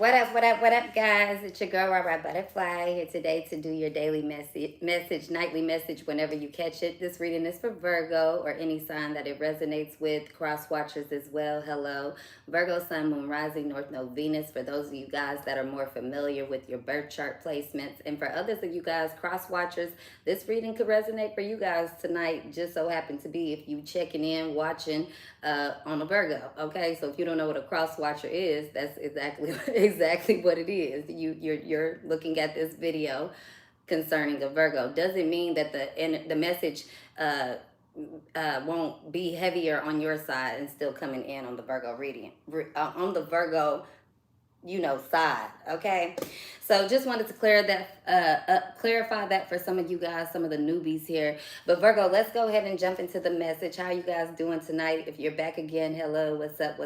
What up, guys? It's your girl, Rara Butterfly, here today to do your daily nightly message, whenever you catch it. This reading is for Virgo or any sign that it resonates with, cross watchers as well. Hello. Virgo, Sun, Moon, Rising, North Node, Venus, for those of you guys that are more familiar with your birth chart placements. And for others of you guys, cross watchers, this reading could resonate for you guys tonight. Just so happen to be if you checking in, watching on a Virgo. Okay, so if you don't know what a cross watcher is, that's exactly what it is. You're looking at this video concerning a Virgo. Doesn't mean that the message won't be heavier on your side and still coming in on the Virgo reading, on the Virgo side. Okay, so just wanted to clarify that for some of you guys, some of the newbies here. But Virgo, let's go ahead and jump into the message. How you guys doing tonight? If you're back again, hello, what's up?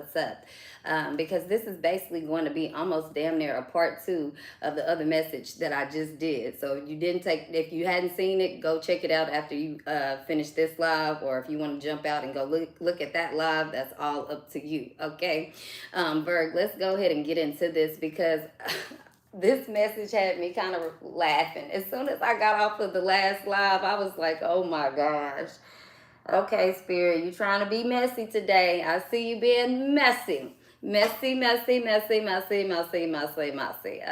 Because this is basically going to be almost damn near a part 2 of the other message that I just did. So if you hadn't seen it, go check it out after you finish this live, or if you want to jump out and go look at that live, that's all up to you. Okay, Virg, let's go ahead and get into this, because this message had me kind of laughing. As soon as I got off of the last live, I was like, oh my gosh. Okay, Spirit, you trying to be messy today. I see you being messy. Messy.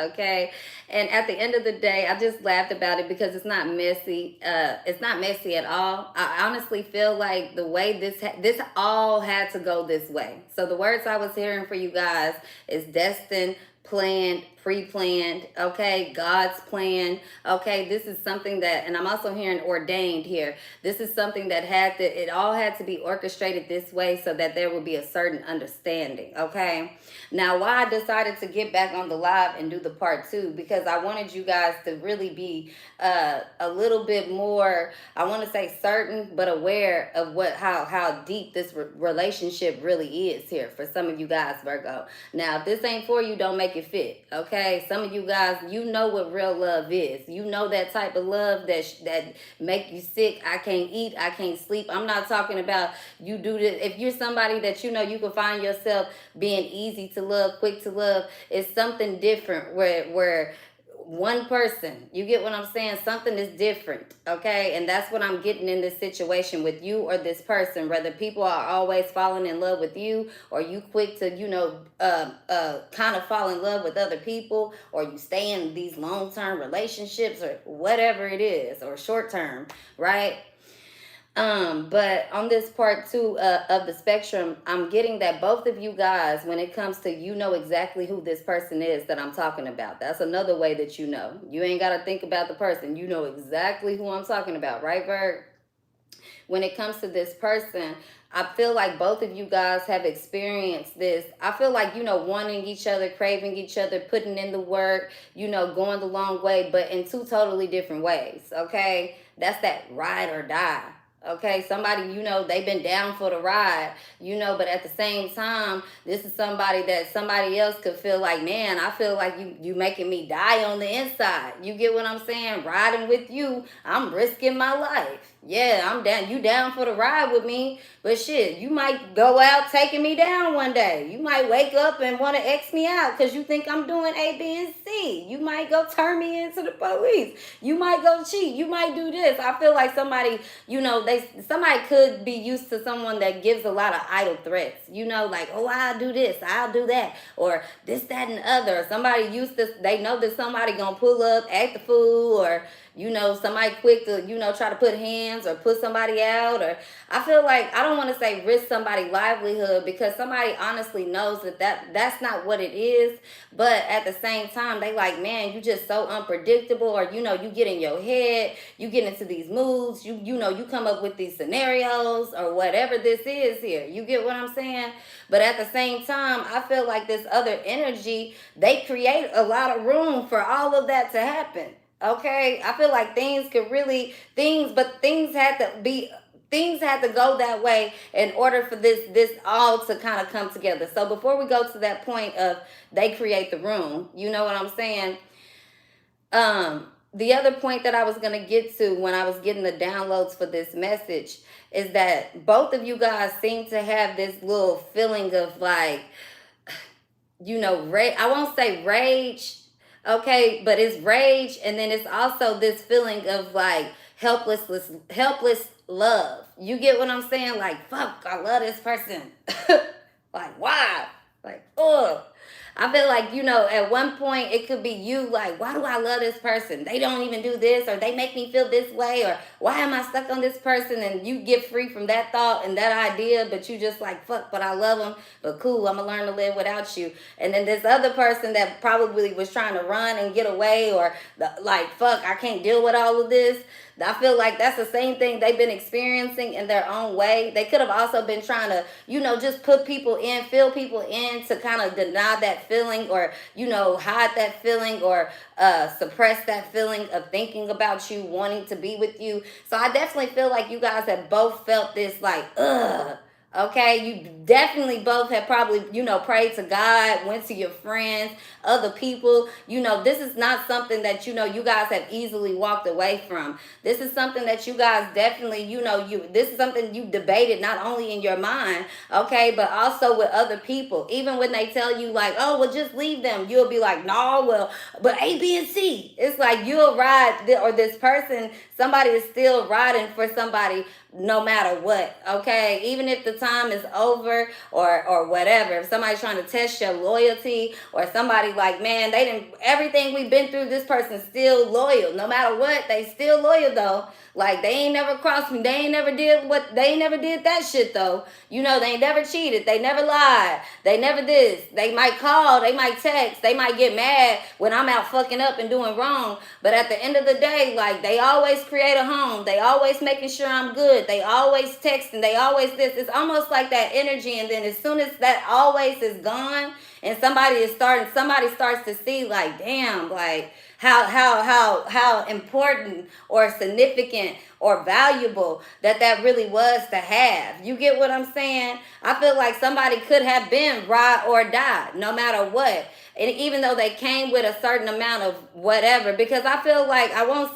Okay. And at the end of the day, I just laughed about it because it's not messy. It's not messy at all. I honestly feel like the way this all had to go this way. So the words I was hearing for you guys is destined, planned, pre-planned, okay, God's plan. Okay, this is something that, and I'm also hearing ordained here. This is something that it all had to be orchestrated this way so that there would be a certain understanding. Okay, now why I decided to get back on the live and do the part 2, because I wanted you guys to really be a little bit more, I want to say certain, but aware of how deep this relationship really is here for some of you guys, Virgo. Now, if this ain't for you, don't make it fit. Okay, some of you guys, you know what real love is. You know that type of love that make you sick. I can't eat, I can't sleep. I'm not talking about you do this. If you're somebody that you can find yourself being easy to love, quick to love, it's something different where one person, you get what I'm saying? Something is different, okay? And that's what I'm getting in this situation with you or this person. Whether people are always falling in love with you, or you quick to, kind of fall in love with other people, or you stay in these long-term relationships, or whatever it is, or short-term, right? But on this part 2 of the spectrum, I'm getting that both of you guys, when it comes to, exactly who this person is that I'm talking about. That's another way that you know. You ain't got to think about the person. You know exactly who I'm talking about, right, Virg? When it comes to this person, I feel like both of you guys have experienced this. I feel like, wanting each other, craving each other, putting in the work, going the long way, but in 2 totally different ways, okay? That's that ride or die. Okay, somebody, they've been down for the ride, but at the same time, this is somebody that somebody else could feel like, man, I feel like you making me die on the inside. You get what I'm saying? Riding with you, I'm risking my life. Yeah, I'm down. You down for the ride with me, but shit, you might go out taking me down one day. You might wake up and want to X me out because you think I'm doing A, B, and C. You might go turn me into the police. You might go cheat. You might do this. I feel like somebody, somebody could be used to someone that gives a lot of idle threats. Like, oh, I'll do this, I'll do that, or this, that, and the other. Somebody used to, they know that somebody gonna pull up, act the fool, or somebody quick to, try to put hands or put somebody out. Or I feel like, I don't want to say risk somebody's livelihood, because somebody honestly knows that's not what it is. But at the same time, they like, man, you just so unpredictable. Or, you get in your head, you get into these moods, you come up with these scenarios or whatever this is here. You get what I'm saying? But at the same time, I feel like this other energy, they create a lot of room for all of that to happen. Okay, I feel like things had to go that way in order for this all to kind of come together. So before we go to that point of they create the room, you know what I'm saying? The other point that I was going to get to when I was getting the downloads for this message is that both of you guys seem to have this little feeling of like, you know, I won't say rage, okay, but it's rage, and then it's also this feeling of like helpless love. You get what I'm saying? Like, fuck, I love this person. Like, why? Like, ugh. I feel like, you know, at one point it could be you like, why do I love this person? They don't even do this, or they make me feel this way, or why am I stuck on this person? And you get free from that thought and that idea, but you just like, fuck, but I love them, but cool, I'm gonna learn to live without you. And then this other person that probably was trying to run and get away, or like, fuck, I can't deal with all of this. I feel like that's the same thing they've been experiencing in their own way. They could have also been trying to, you know, just put people in, fill people in to kind of deny that feeling, or, you know, hide that feeling, or suppress that feeling of thinking about you, wanting to be with you. So I definitely feel like you guys have both felt this like, ugh. Okay, you definitely both have probably, you know, prayed to God, went to your friends, other people. You know, this is not something that, you know, you guys have easily walked away from. This is something that you guys definitely, you know, this is something you debated not only in your mind, okay, but also with other people. Even when they tell you like, oh, well, just leave them, you'll be like, no, well, but A, B, and C. It's like you'll ride, or this person, somebody is still riding for somebody no matter what, okay? Even if the time is over, or whatever. If somebody's trying to test your loyalty, or somebody like, man, they didn't, everything we've been through, this person's still loyal. No matter what, they still loyal though. Like, they ain't never crossed me. They ain't never did that shit though. You know, they ain't never cheated. They never lied. They never this. They might call, they might text, they might get mad when I'm out fucking up and doing wrong. But at the end of the day, like, they always create a home. They always making sure I'm good. They always texting. They always this. It's almost like that energy. And then as soon as that always is gone, and somebody starts to see like, damn, like, how important or significant or valuable that really was to have. You get what I'm saying? I feel like somebody could have been ride or die, no matter what. And even though they came with a certain amount of whatever, because I feel like I won't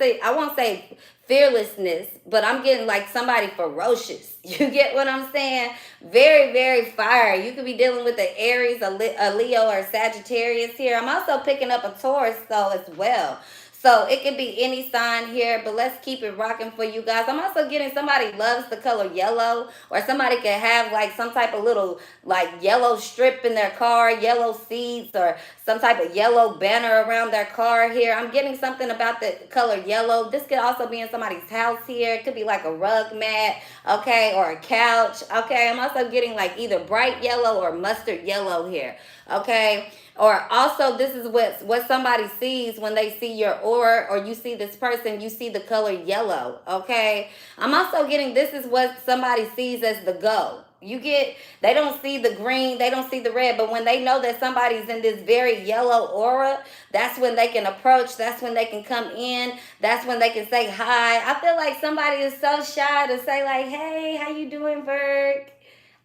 say fearlessness, but I'm getting like somebody ferocious. You get what I'm saying? Very, very fire. You could be dealing with the Aries, a Leo, or Sagittarius here. I'm also picking up a Taurus though as well. So it could be any sign here, but let's keep it rocking for you guys. I'm also getting somebody loves the color yellow, or somebody could have like some type of little like yellow strip in their car, yellow seats, or some type of yellow banner around their car here. I'm getting something about the color yellow. This could also be in somebody's house here. It could be like a rug mat, okay, or a couch, okay. I'm also getting like either bright yellow or mustard yellow here, okay. Or also, this is what somebody sees when they see your aura, or you see this person, you see the color yellow, okay? I'm also getting, this is what somebody sees as the go. You get, they don't see the green, they don't see the red, but when they know that somebody's in this very yellow aura, that's when they can approach, that's when they can come in, that's when they can say hi. I feel like somebody is so shy to say like, hey, how you doing, Virg?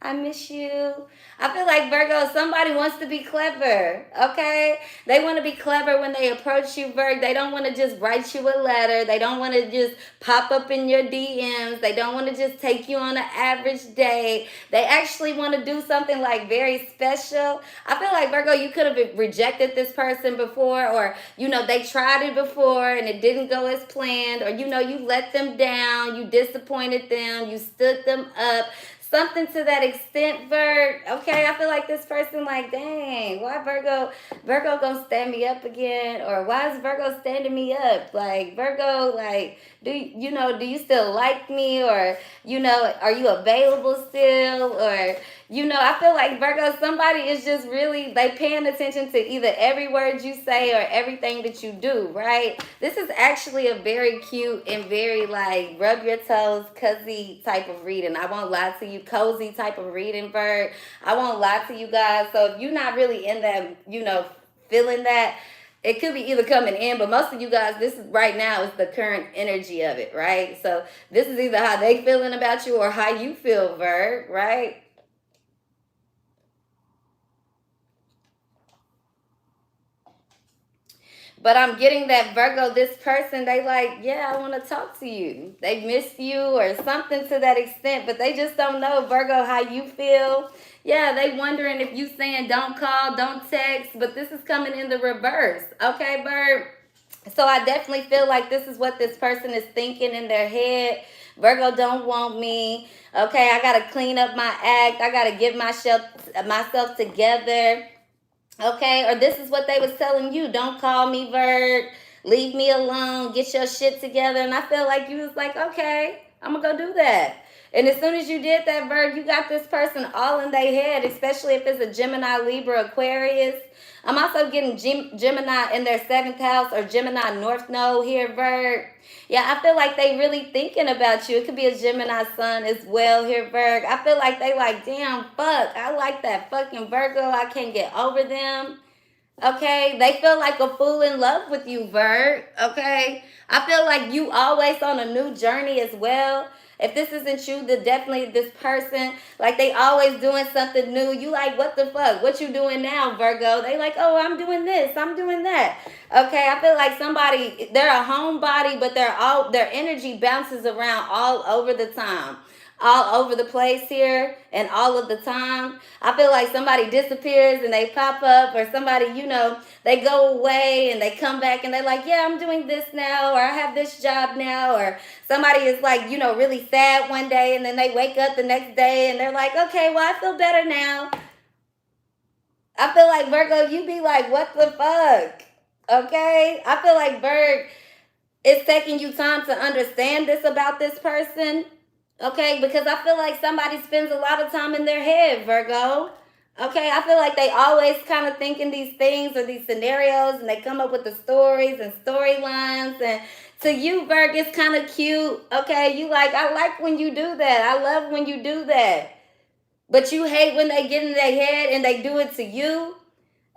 I miss you. I feel like Virgo, somebody wants to be clever, okay? They want to be clever when they approach you, Virgo. They don't want to just write you a letter. They don't want to just pop up in your DMs. They don't want to just take you on an average date. They actually want to do something like very special. I feel like Virgo, you could have rejected this person before, or, you know, they tried it before and it didn't go as planned, or, you know, you let them down, you disappointed them, you stood them up. Something to that extent, Virg. Okay, I feel like this person like, dang, why Virgo gonna stand me up again? Or why is Virgo standing me up? Like, Virgo, like, do you still like me? Or, you know, are you available still? Or, you know, I feel like Virgo, somebody is just really, they paying attention to either every word you say or everything that you do, right? This is actually a very cute and very like rub your toes, cozy type of reading. I won't lie to you, cozy type of reading, Virg. I won't lie to you guys. So if you're not really in that, you know, feeling that, it could be either coming in, but most of you guys, this is right now is the current energy of it, right? So this is either how they feeling about you or how you feel, Virg, right? But I'm getting that Virgo, this person, they like, yeah, I want to talk to you. They miss you or something to that extent, but they just don't know, Virgo, how you feel. Yeah, they wondering if you saying don't call, don't text, but this is coming in the reverse. Okay, Bird? So I definitely feel like this is what this person is thinking in their head. Virgo don't want me. Okay, I got to clean up my act. I got to get myself together. Okay, or this is what they was telling you. Don't call me, Vert. Leave me alone. Get your shit together. And I feel like you was like, okay, I'm going to go do that. And as soon as you did that, Vert, you got this person all in their head, especially if it's a Gemini, Libra, Aquarius. I'm also getting Gemini in their 7th house or Gemini North Node here, Vert. Yeah, I feel like they really thinking about you. It could be a Gemini sun as well here, Virgo. I feel like they like, damn, fuck, I like that fucking Virgo. I can't get over them. Okay, they feel like a fool in love with you, Virgo. Okay, I feel like you always on a new journey as well. If this isn't you, then definitely this person, like they always doing something new. You like, what the fuck? What you doing now, Virgo? They like, oh, I'm doing this, I'm doing that. Okay, I feel like somebody, they're a homebody, but their energy bounces around all over the time. All over the place here and all of the time. I feel like somebody disappears and they pop up, or somebody, they go away and they come back and they're like, yeah, I'm doing this now, or I have this job now, or somebody is like, really sad one day and then they wake up the next day and they're like, okay, well, I feel better now. I feel like, Virgo, you be like, what the fuck? Okay? I feel like, Virgo, it's taking you time to understand this about this person. Okay, because I feel like somebody spends a lot of time in their head, Virgo. Okay, I feel like they always kind of thinking these things or these scenarios, and they come up with the stories and storylines. And to you, Virgo, it's kind of cute. Okay, you like, I like when you do that. I love when you do that. But you hate when they get in their head and they do it to you.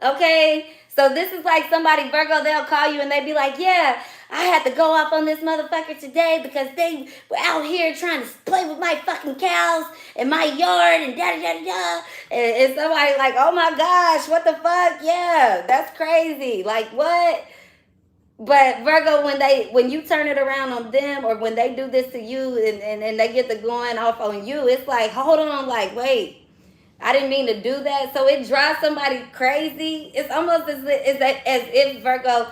Okay, so this is like somebody, Virgo, they'll call you and they be like, yeah, I had to go off on this motherfucker today because they were out here trying to play with my fucking cows in my yard and da-da-da-da. And somebody like, oh my gosh, what the fuck? Yeah, that's crazy. Like, what? But Virgo, when you turn it around on them, or when they do this to you and they get to going off on you, it's like, hold on, like, wait. I didn't mean to do that. So it drives somebody crazy. It's almost as if, Virgo,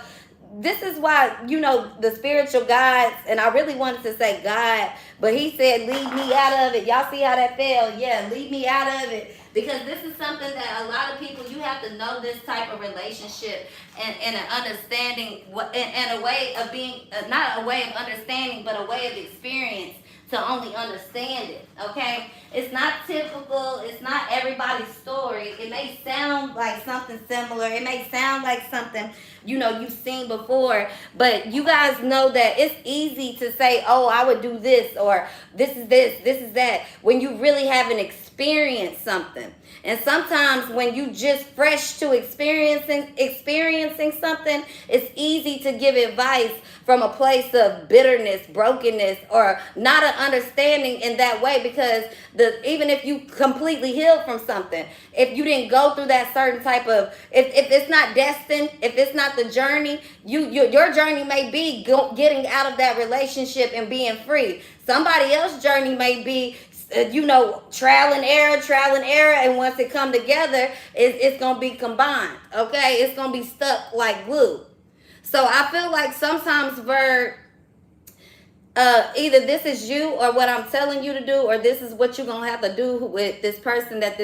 this is why, the spiritual guides, and I really wanted to say God, but he said, leave me out of it. Y'all see how that fell? Yeah, leave me out of it. Because this is something that a lot of people, you have to know this type of relationship and an understanding, and a way of being, not a way of understanding, but a way of experience to only understand it, okay? It's not typical. It's not everybody's story. It may sound like something similar. It may sound like something, you've seen before. But you guys know that it's easy to say, oh, I would do this, or this is that, when you really haven't experienced something. And sometimes when you just fresh to experiencing something, it's easy to give advice from a place of bitterness, brokenness, or not an understanding in that way, because even if you completely healed from something, if you didn't go through that certain type of, if it's not destined, if it's not the journey, your journey may be getting out of that relationship and being free. Somebody else's journey may be trial and error, and once it come together, it's gonna be combined. Okay, it's gonna be stuck like glue. So I feel like sometimes, Virg, either this is you or what I'm telling you to do, or this is what you're gonna have to do with this person that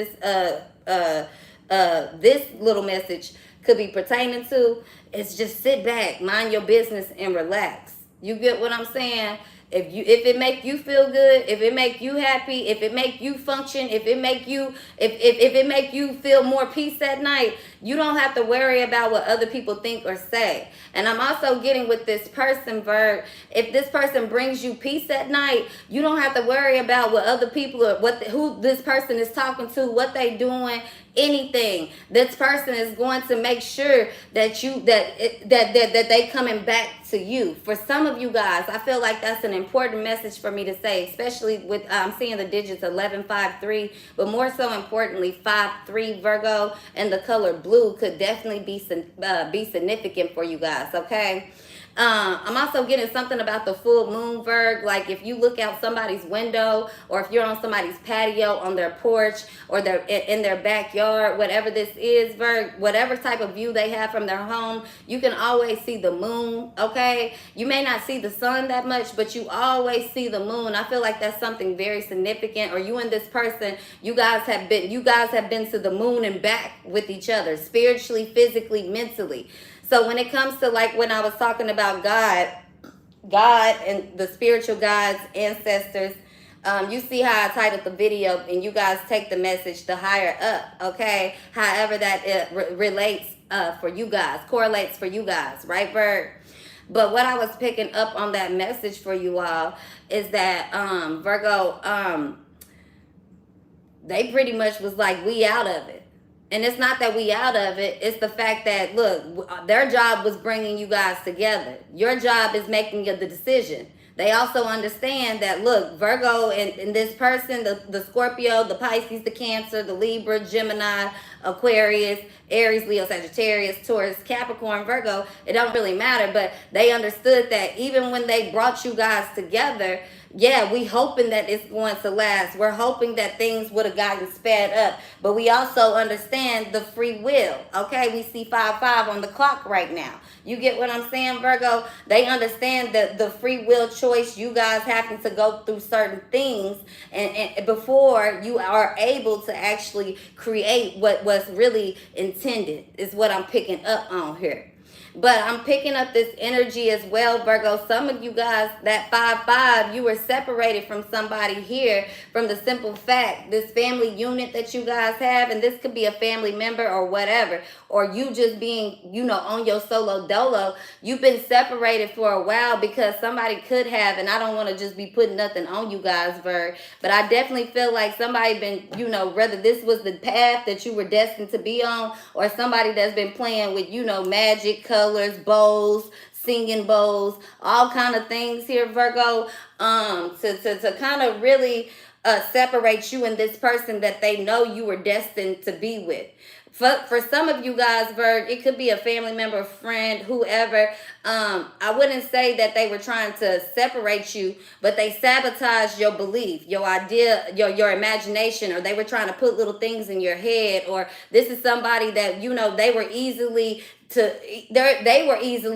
this little message could be pertaining to. Is just sit back, mind your business, and relax. You get what I'm saying? If it make you feel good, if it make you happy, if it make you function, if it make you feel more peace at night, you don't have to worry about what other people think or say. And I'm also getting with this person, Virg, if this person brings you peace at night, you don't have to worry about what other people or who this person is talking to, what they doing, anything. This person is going to make sure that they coming back to you. For some of you guys, I feel like that's an important message for me to say, especially with I'm seeing the digits 1153, but more so importantly 53 Virgo, and the color blue could definitely be significant for you guys. Okay. I'm also getting something about the full moon, Virg. Like if you look out somebody's window, or if you're on somebody's patio, on their porch, or they're in their backyard, whatever this is, Virg, whatever type of view they have from their home, you can always see the moon. Okay, you may not see the sun that much, but you always see the moon. I feel like that's something very significant. Or you and this person, you guys have been to the moon and back with each other, spiritually, physically, mentally. So when it comes to, like, when I was talking about God and the spiritual guides, ancestors, you see how I titled the video, and you guys take the message the higher up, okay? However that it relates for you guys, correlates for you guys, right, Virg? But what I was picking up on that message for you all is that Virgo, they pretty much was like, we out of it. And it's not that we out of it. It's the fact that, look, their job was bringing you guys together. Your job is making the decision. They also understand that, look, Virgo and this person, the Scorpio, the Pisces, the Cancer, the Libra, Gemini, Aquarius, Aries, Leo, Sagittarius, Taurus, Capricorn, Virgo, it don't really matter. But they understood that even when they brought you guys together, yeah, we hoping that it's going to last. We're hoping that things would have gotten sped up. But we also understand the free will. Okay, we see 5-5 on the clock right now. You get what I'm saying, Virgo? They understand that the free will choice, you guys having to go through certain things and before you are able to actually create what was really intended, is what I'm picking up on here. But I'm picking up this energy as well, Virgo. Some of you guys, that 5-5, you were separated from somebody here from the simple fact, this family unit that you guys have, and this could be a family member or whatever, or you just being, you know, on your solo dolo. You've been separated for a while because somebody could have, and I don't want to just be putting nothing on you guys, Virg, but I definitely feel like somebody been, you know, whether this was the path that you were destined to be on, or somebody that's been playing with, you know, magic, colors, bows, singing bowls, all kind of things here, Virgo, to kind of really separate you and this person that they know you were destined to be with. For some of you guys, Virg, it could be a family member, friend, whoever. I wouldn't say that they were trying to separate you, but they sabotaged your belief, your idea, your imagination, or they were trying to put little things in your head, or this is somebody that, you know, they were easily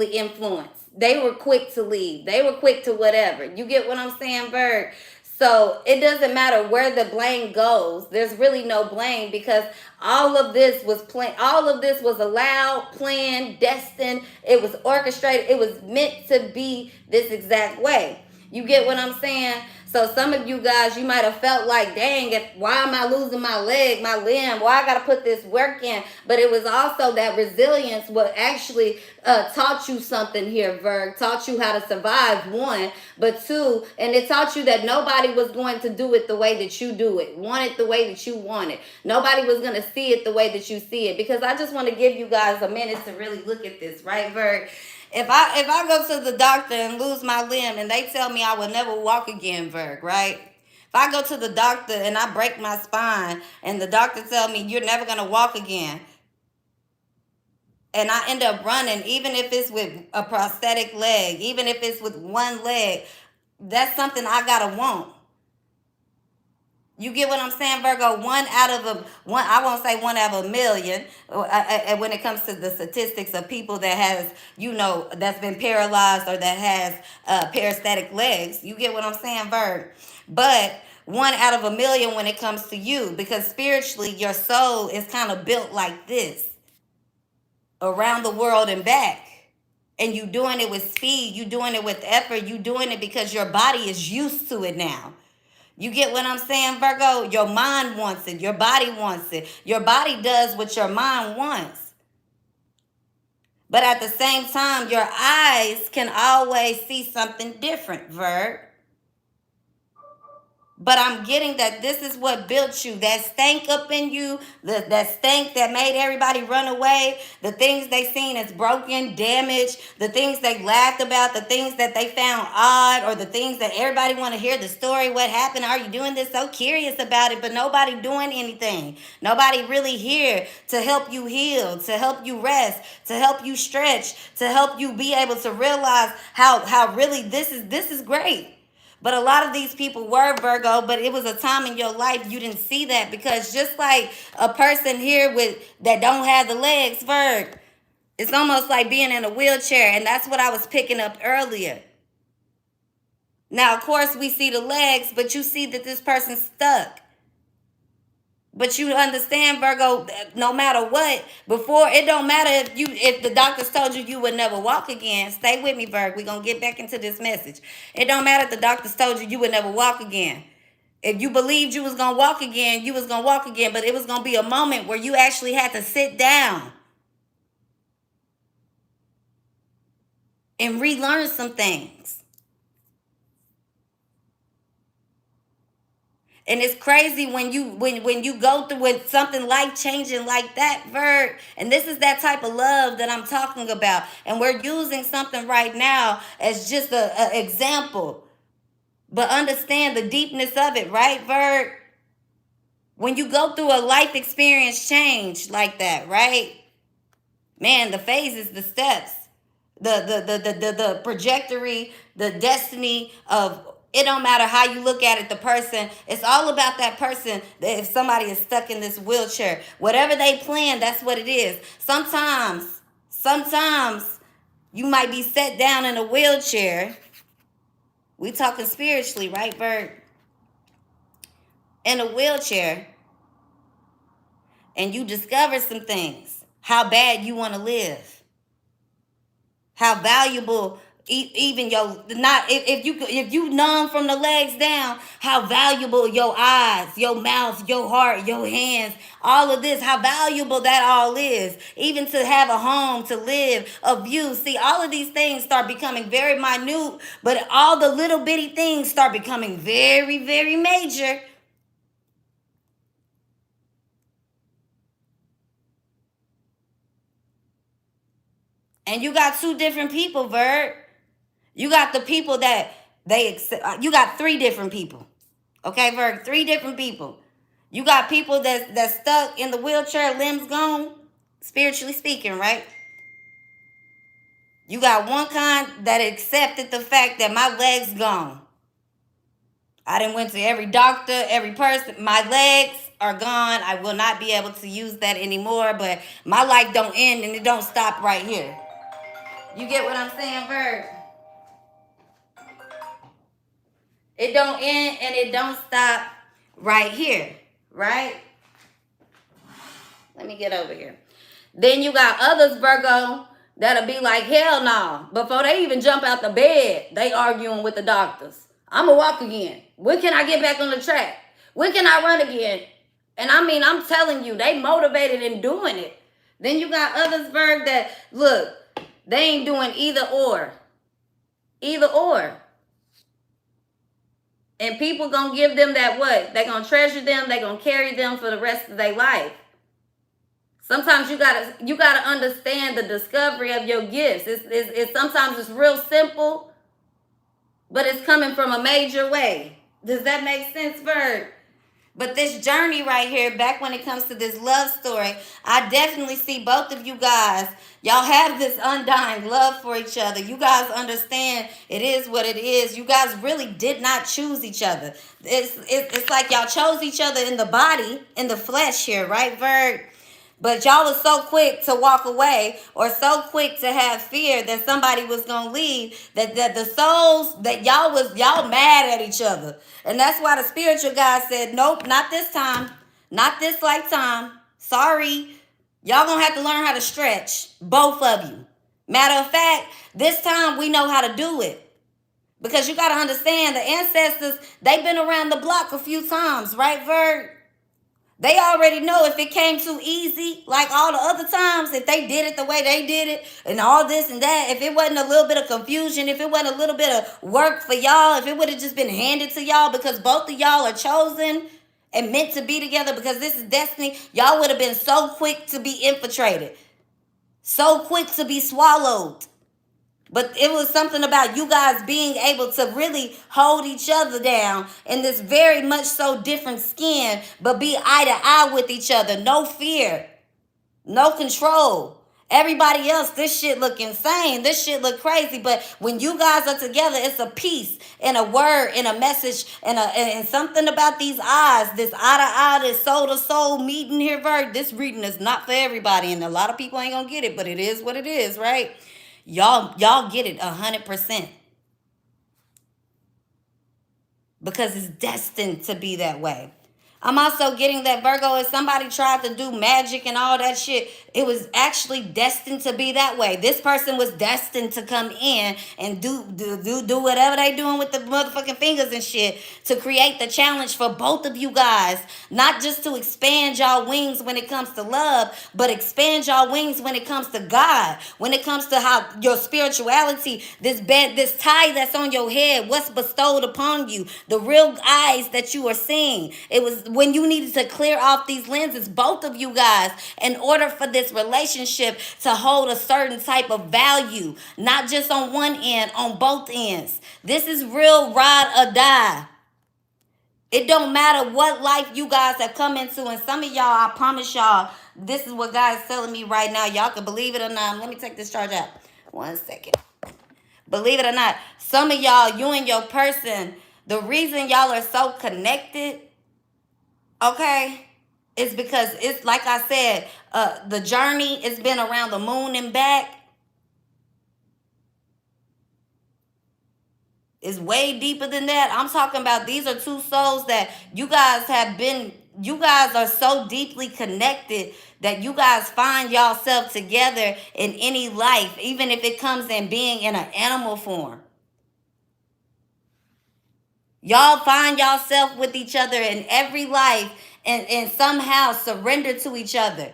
influenced. They were quick to leave. They were quick to whatever. You get what I'm saying, Virg? So it doesn't matter where the blame goes. There's really no blame, because all of this was planned. All of this was allowed, planned, destined. It was orchestrated. It was meant to be this exact way. You get what I'm saying? So some of you guys, you might have felt like, dang, why am I losing my leg, my limb? Why I got to put this work in? But it was also that resilience what actually taught you something here, Virg. Taught you how to survive, one. But two, and it taught you that nobody was going to do it the way that you do it. Want it the way that you want it. Nobody was going to see it the way that you see it. Because I just want to give you guys a minute to really look at this, right, Virg? If I go to the doctor and lose my limb and they tell me I will never walk again, Virg, right? If I go to the doctor and I break my spine and the doctor tell me you're never going to walk again, and I end up running, even if it's with a prosthetic leg, even if it's with one leg, that's something I got to want. You get what I'm saying, Virgo? I won't say one out of a million when it comes to the statistics of people that has, you know, that's been paralyzed or that has parastatic legs. You get what I'm saying, Virg? But one out of a million when it comes to you, because spiritually your soul is kind of built like this, around the world and back. And you doing it with speed, you doing it with effort, you doing it because your body is used to it now. You get what I'm saying, Virgo? Your mind wants it. Your body wants it. Your body does what your mind wants. But at the same time, your eyes can always see something different, Virg. But I'm getting that this is what built you. That stank up in you, that stank that made everybody run away, the things they seen as broken, damaged, the things they laughed about, the things that they found odd, or the things that everybody want to hear the story. What happened? Are you doing this? So curious about it, but nobody doing anything. Nobody really here to help you heal, to help you rest, to help you stretch, to help you be able to realize how really this is great. But a lot of these people were Virgo, but it was a time in your life you didn't see that, because just like a person here with that don't have the legs, Virg, it's almost like being in a wheelchair, and that's what I was picking up earlier. Now, of course, we see the legs, but you see that this person's stuck. But you understand, Virgo, no matter what, before, it don't matter if the doctors told you would never walk again. Stay with me, Virgo. We're going to get back into this message. It don't matter if the doctors told you would never walk again. If you believed you was going to walk again, you was going to walk again. But it was going to be a moment where you actually had to sit down and relearn some things. And it's crazy when you go through with something life-changing like that, Virg. And this is that type of love that I'm talking about. And we're using something right now as just an example. But understand the deepness of it, right, Virg? When you go through a life experience change like that, right? Man, the phases, the steps, the trajectory, the destiny of, it don't matter how you look at it, the person, it's all about that person. If somebody is stuck in this wheelchair, whatever they plan, that's what it is. Sometimes you might be set down in a wheelchair. We talking spiritually, right, Bert? In a wheelchair, and you discover some things. How bad you want to live. How valuable even your, not if you numb from the legs down, how valuable your eyes, your mouth, your heart, your hands, all of this, how valuable that all is. Even to have a home to live, a view. See, all of these things start becoming very minute, but all the little bitty things start becoming very, very major. And you got two different people, Vert. You got the people that they accept. You got three different people. Okay, Vert, three different people. You got people that's stuck in the wheelchair, limbs gone, spiritually speaking, right? You got one kind that accepted the fact that my legs gone. I done went to every doctor, every person. My legs are gone. I will not be able to use that anymore, but my life don't end and it don't stop right here. You get what I'm saying, Vert? It don't end and it don't stop right here, right? Let me get over here. Then you got others, Virgo, that'll be like, hell no. Before they even jump out the bed, they arguing with the doctors. I'm going to walk again. When can I get back on the track? When can I run again? And I mean, I'm telling you, they motivated in doing it. Then you got others, Virg, that, look, they ain't doing either or. Either or. And people gonna give them that what? They gonna treasure them. They gonna carry them for the rest of their life. Sometimes you gotta understand the discovery of your gifts. It's sometimes it's real simple, but it's coming from a major way. Does that make sense, Bird? But this journey right here, back when it comes to this love story, I definitely see both of you guys. Y'all have this undying love for each other. You guys understand it is what it is. You guys really did not choose each other. It's like y'all chose each other in the body, in the flesh here, right, Virg? But y'all was so quick to walk away or so quick to have fear that somebody was going to leave that the souls that y'all mad at each other. And that's why the spiritual guy said, nope, not this time. Not this lifetime. Sorry. Y'all going to have to learn how to stretch. Both of you. Matter of fact, this time we know how to do it. Because you got to understand the ancestors, they've been around the block a few times, right, Virg? They already know if it came too easy, like all the other times, if they did it the way they did it and all this and that, if it wasn't a little bit of confusion, if it wasn't a little bit of work for y'all, if it would have just been handed to y'all because both of y'all are chosen and meant to be together because this is destiny, y'all would have been so quick to be infiltrated, so quick to be swallowed. But it was something about you guys being able to really hold each other down in this very much so different skin, but be eye to eye with each other. No fear, no control. Everybody else, this shit look insane. This shit look crazy. But when you guys are together, it's a peace and a word and a message and something about these eyes, this eye to eye, this soul to soul meeting here, Vert. This reading is not for everybody, and a lot of people ain't gonna get it, but it is what it is, right? Y'all get it 100% because it's destined to be that way. I'm also getting that, Virgo, if somebody tried to do magic and all that shit, it was actually destined to be that way. This person was destined to come in and do whatever they doing with the motherfucking fingers and shit to create the challenge for both of you guys. Not just to expand y'all wings when it comes to love, but expand y'all wings when it comes to God. When it comes to how your spirituality, this tie that's on your head, what's bestowed upon you, the real eyes that you are seeing. It was when you needed to clear off these lenses, both of you guys, in order for this relationship to hold a certain type of value, not just on one end, on both ends. This is real ride or die. It don't matter what life you guys have come into, and some of y'all, I promise y'all, this is what God is telling me right now. Y'all can believe it or not. Let me take this charge out. 1 second. Believe it or not, some of y'all, you and your person, the reason y'all are so connected, okay, it's because it's like I said, the journey has been around the moon and back. It's way deeper than that. I'm talking about these are two souls that you guys are so deeply connected that you guys find yourself together in any life, even if it comes in being in an animal form. Y'all find yourself with each other in every life and somehow surrender to each other.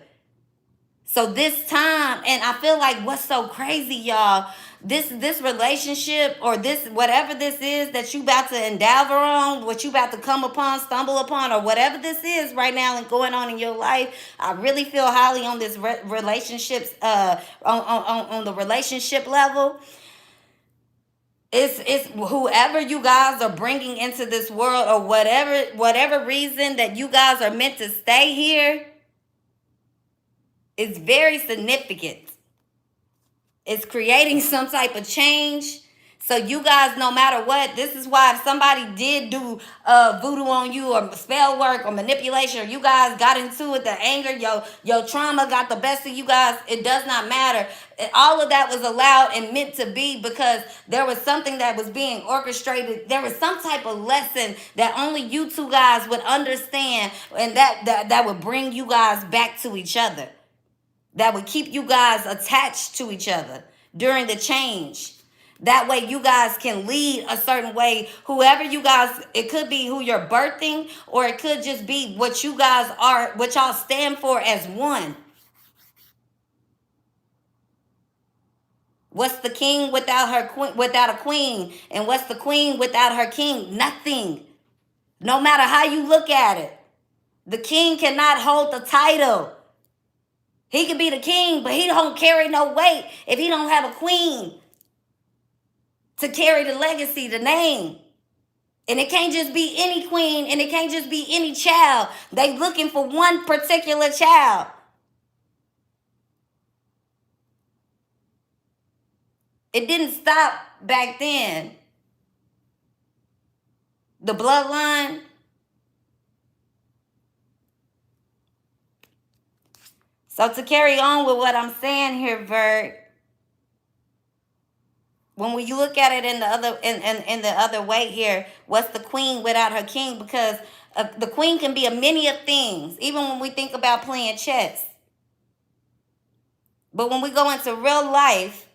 So this time, and I feel like what's so crazy, y'all, this relationship or this whatever this is that you about to endeavor on, what you about to come upon, stumble upon, or whatever this is right now and going on in your life, I really feel highly on this relationships on the relationship level. It's whoever you guys are bringing into this world, or whatever reason that you guys are meant to stay here, it's very significant. It's creating some type of change. So you guys, no matter what, this is why if somebody did do voodoo on you or spell work or manipulation, or you guys got into it, the anger, your trauma got the best of you guys, it does not matter. All of that was allowed and meant to be because there was something that was being orchestrated. There was some type of lesson that only you two guys would understand, and that would bring you guys back to each other. That would keep you guys attached to each other during the change. That way you guys can lead a certain way. Whoever you guys, it could be who you're birthing, or it could just be what you guys are, what y'all stand for as one. What's the king without a queen? And what's the queen without her king? Nothing. No matter how you look at it. The king cannot hold the title. He could be the king, but he don't carry no weight if he don't have a queen to carry the legacy, the name. And it can't just be any queen, and it can't just be any child. They looking for one particular child. It didn't stop back then. The bloodline. So to carry on with what I'm saying here, Vert, when you look at it in the other way here, what's the queen without her king? Because the queen can be a many of things, even when we think about playing chess. But when we go into real life,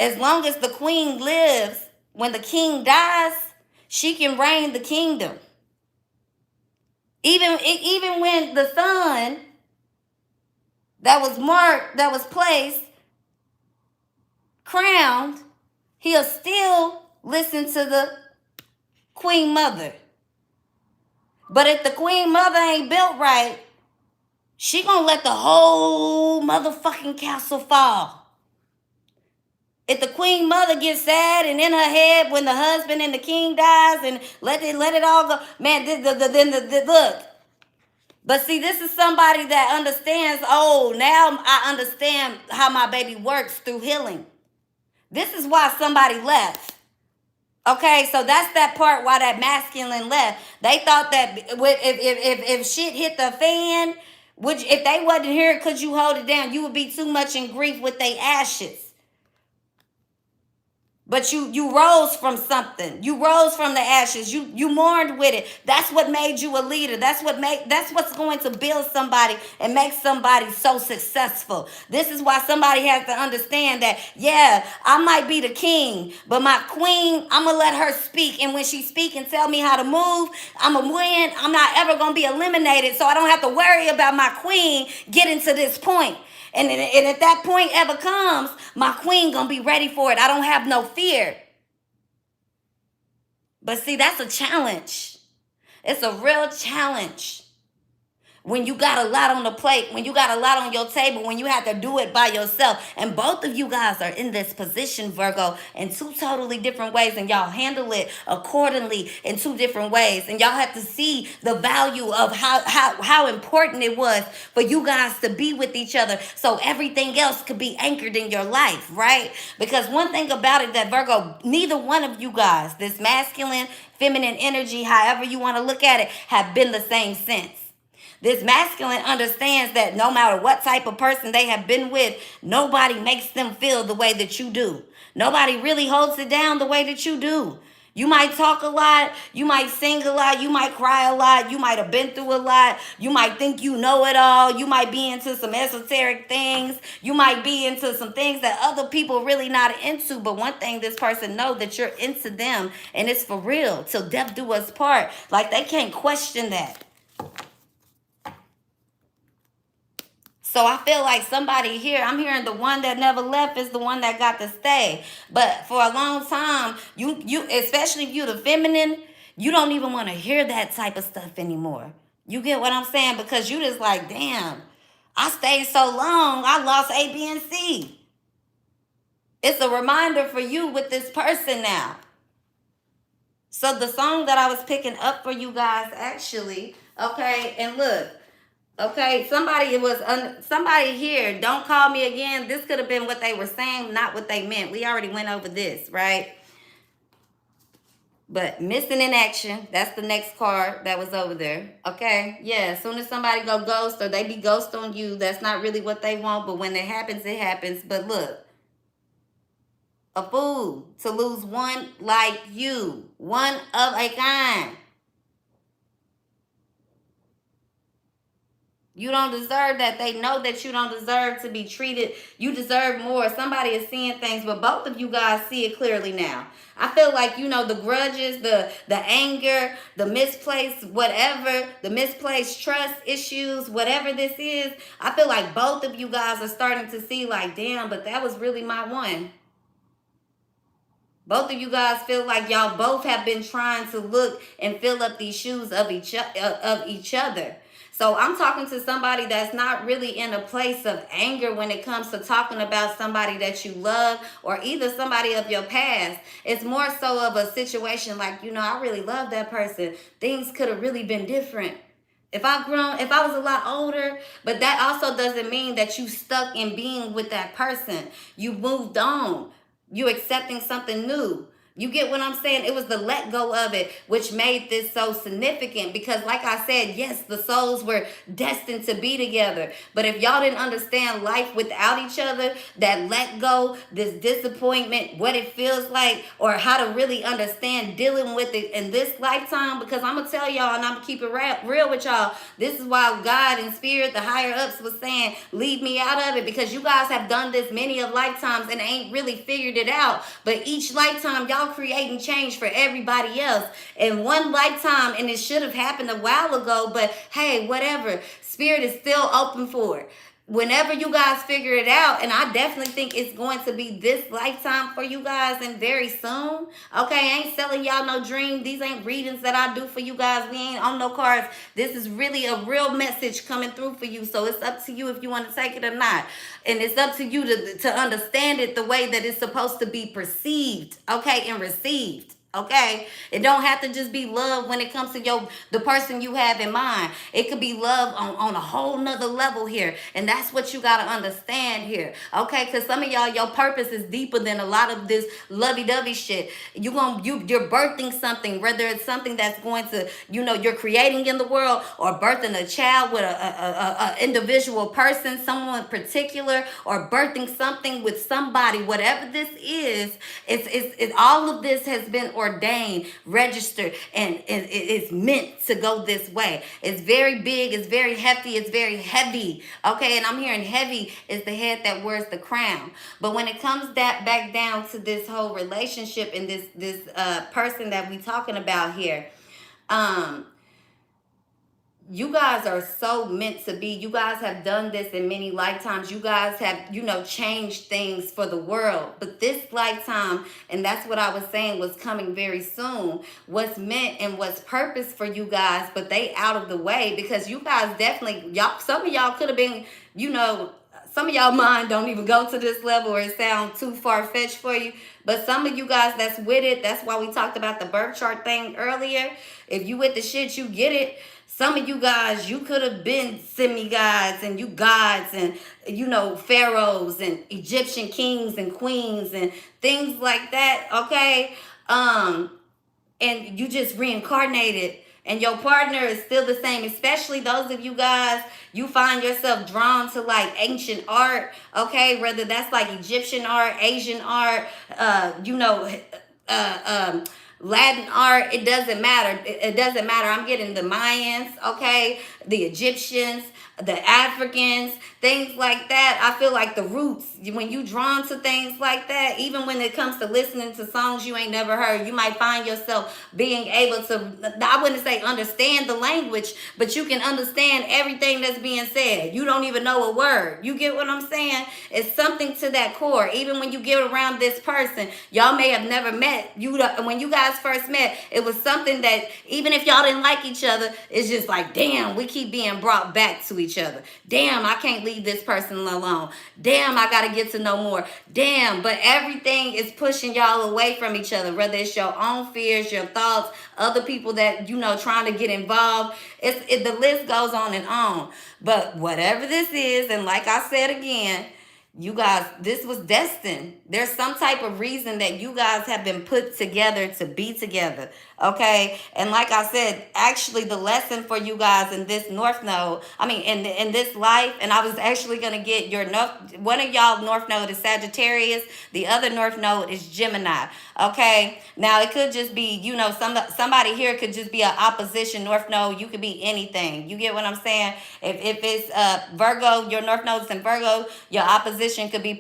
as long as the queen lives, when the king dies, she can reign the kingdom. Even when the son that was marked, that was placed, crowned, he'll still listen to the queen mother. But if the queen mother ain't built right, she gonna let the whole motherfucking castle fall. If the queen mother gets sad and in her head when the husband and the king dies and let it all go, man, look. But see, this is somebody that understands, oh, now I understand how my baby works through healing. This is why somebody left. Okay, so that's that part why that masculine left. They thought that if shit hit the fan, which if they wasn't here, could you hold it down? You would be too much in grief with their ashes. But you rose from something. You rose from the ashes. You mourned with it. That's what made you a leader. That's what's going to build somebody and make somebody so successful. This is why somebody has to understand that, yeah, I might be the king, but my queen, I'm gonna let her speak. And when she speak and tell me how to move, I'm gonna win. I'm not ever gonna be eliminated. So I don't have to worry about my queen getting to this point. And if that point ever comes, my queen gonna be ready for it. I don't have no fear. But see, that's a challenge. It's a real challenge. When you got a lot on the plate, when you got a lot on your table, when you have to do it by yourself. And both of you guys are in this position, Virgo, in two totally different ways. And y'all handle it accordingly in two different ways. And y'all have to see the value of how important it was for you guys to be with each other. So everything else could be anchored in your life, right? Because one thing about it that Virgo, neither one of you guys, this masculine, feminine energy, however you want to look at it, have been the same since. This masculine understands that no matter what type of person they have been with, nobody makes them feel the way that you do. Nobody really holds it down the way that you do. You might talk a lot. You might sing a lot. You might cry a lot. You might have been through a lot. You might think you know it all. You might be into some esoteric things. You might be into some things that other people really not into. But one thing this person know that you're into them, and it's for real. Till death do us part. Like they can't question that. So I feel like somebody here, I'm hearing the one that never left is the one that got to stay. But for a long time, you especially if you're the feminine, you don't even want to hear that type of stuff anymore. You get what I'm saying? Because you just like, damn, I stayed so long, I lost A, B, and C. It's a reminder for you with this person now. So the song that I was picking up for you guys actually, okay, and look. Okay, somebody here, don't call me again. This could have been what they were saying, not what they meant. We already went over this, right? But missing in action, that's the next card that was over there. Okay, yeah, as soon as somebody go ghost or they be ghost on you, that's not really what they want. But when it happens, it happens. But look, a fool to lose one like you, one of a kind. You don't deserve that. They know that you don't deserve to be treated. You deserve more. Somebody is seeing things, but both of you guys see it clearly now. I feel like, you know, the grudges, the anger, the misplaced whatever, the misplaced trust issues, whatever this is, I feel like both of you guys are starting to see like, damn, but that was really my one. Both of you guys feel like y'all both have been trying to look and fill up these shoes of each other. So I'm talking to somebody that's not really in a place of anger when it comes to talking about somebody that you love or either somebody of your past. It's more so of a situation like, you know, I really love that person. Things could have really been different. If I was a lot older, but that also doesn't mean that you stuck in being with that person. You moved on. You accepting something new. You get what I'm saying? It was the let go of it which made this so significant because like I said, yes, the souls were destined to be together. But if y'all didn't understand life without each other, that let go, this disappointment, what it feels like, or how to really understand dealing with it in this lifetime, because I'm going to tell y'all and I'm going to keep it real with y'all. This is why God and Spirit, the higher ups was saying, leave me out of it, because you guys have done this many of lifetimes and ain't really figured it out. But each lifetime, y'all out creating change for everybody else in one lifetime, and it should have happened a while ago, but hey, whatever. Spirit is still open for it. Whenever you guys figure it out, and I definitely think it's going to be this lifetime for you guys and very soon. Okay, I ain't selling y'all no dream. These ain't readings that I do for you guys. We ain't on no cards. This is really a real message coming through for you. So it's up to you if you want to take it or not. And it's up to you to understand it the way that it's supposed to be perceived, okay, and received. Okay, it don't have to just be love when it comes to the person you have in mind. It could be love on a whole nother level here, and that's what you gotta understand here. Okay, because some of y'all, your purpose is deeper than a lot of this lovey-dovey shit. You're birthing something, whether it's something that's going to, you're creating in the world, or birthing a child with a individual person, someone particular, or birthing something with somebody. Whatever this is, it's all of this has been ordained, registered, and it's meant to go this way. It's very big, it's very hefty, it's very heavy. Okay, and I'm hearing heavy is the head that wears the crown. But when it comes back down to this whole relationship and this person that we talking about here, you guys are so meant to be. You guys have done this in many lifetimes. You guys have, changed things for the world. But this lifetime, and that's what I was saying was coming very soon, what's meant and what's purpose for you guys, but they out of the way, because you guys definitely, some of y'all could have been, some of y'all mind don't even go to this level, or it sounds too far-fetched for you. But some of you guys that's with it, that's why we talked about the birth chart thing earlier. If you with the shit, you get it. Some of you guys, you could have been semi-gods and you gods and, pharaohs and Egyptian kings and queens and things like that, okay? And you just reincarnated, and your partner is still the same, especially those of you guys, you find yourself drawn to like ancient art, okay? Whether that's like Egyptian art, Asian art, Latin art, it doesn't matter. It doesn't matter. I'm getting the Mayans, okay? The Egyptians, the Africans, things like that. I feel like the roots, when you drawn to things like that, even when it comes to listening to songs you ain't never heard, you might find yourself being able to, I wouldn't say understand the language, but you can understand everything that's being said. You don't even know a word. You get what I'm saying? It's something to that core. Even when you get around this person, y'all may have never met. When you guys first met, it was something that even if y'all didn't like each other, it's just like, damn, we keep being brought back to each other. Damn, I can't leave this person alone. Damn, I gotta get to know more. Damn, but everything is pushing y'all away from each other, whether it's your own fears, your thoughts, other people that, trying to get involved. The list goes on and on. But whatever this is, and like I said again, you guys, this was destined. There's some type of reason that you guys have been put together to be together, okay? And like I said, actually the lesson for you guys in this North Node, in this life, and I was actually going to get one of y'all North Node is Sagittarius, the other North Node is Gemini, okay? Now, it could just be, somebody here could just be an opposition North Node. You could be anything. You get what I'm saying? If it's Virgo, your North Node is in Virgo, your opposition could be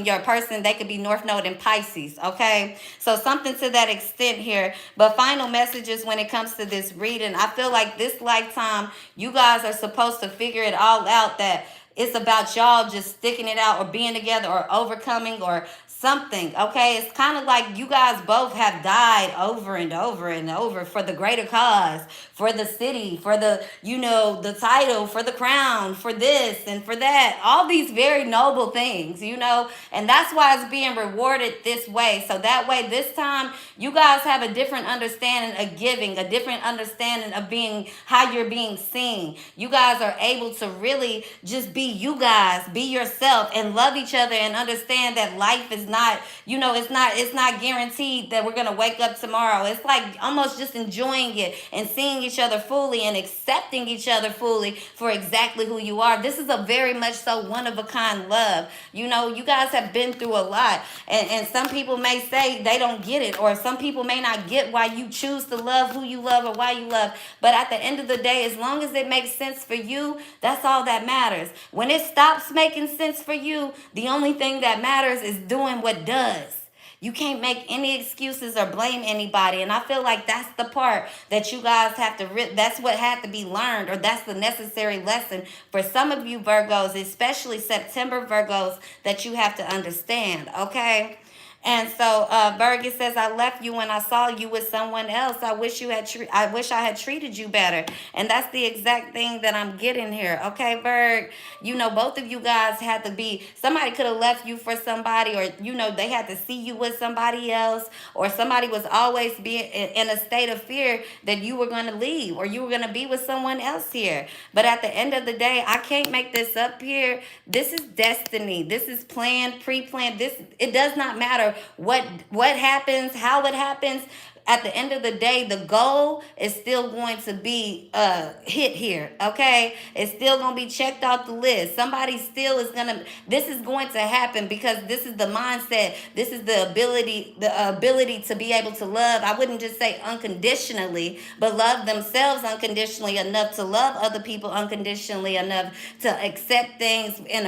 your person, they could be North Node in Pisces, okay? So something to that extent here. But final messages when it comes to this reading, I feel like this lifetime, you guys are supposed to figure it all out, that it's about y'all just sticking it out or being together or overcoming or something, okay? It's kind of like you guys both have died over and over and over for the greater cause, for the city, for the, the title, for the crown, for this and for that. All these very noble things, and that's why it's being rewarded this way. So that way, this time, you guys have a different understanding of giving, a different understanding of being, how you're being seen. You guys are able to really just be you guys, be yourself, and love each other, and understand that life is not, it's not guaranteed that we're going to wake up tomorrow. It's like almost just enjoying it and seeing each other fully and accepting each other fully for exactly who you are. This is a very much so one-of-a-kind love. You guys have been through a lot, and some people may say they don't get it, or some people may not get why you choose to love who you love or why you love. But at the end of the day, as long as it makes sense for you, that's all that matters. When it stops making sense for you, the only thing that matters is doing what does. You can't make any excuses or blame anybody. And I feel like that's the part that you guys have to, that's what had to be learned, or that's the necessary lesson for some of you Virgos, especially September Virgos, that you have to understand, okay? And so Virgo says, I left you when I saw you with someone else. I wish I wish I had treated you better. And that's the exact thing that I'm getting here. Okay, Virg, you know, both of you guys had to be, somebody could have left you for somebody, or, you know, they had to see you with somebody else, or somebody was always being in a state of fear that you were going to leave, or you were going to be with someone else here. But at the end of the day, I can't make this up here. This is destiny. This is planned, pre-planned. It does not matter what happens, how it happens. At the end of the day, the goal is still going to be hit here, okay? It's still going to be checked off the list. Somebody still is going to, this is going to happen, because this is the mindset. This is the ability to be able to love. I wouldn't just say unconditionally, but love themselves unconditionally enough to love other people unconditionally enough to accept things in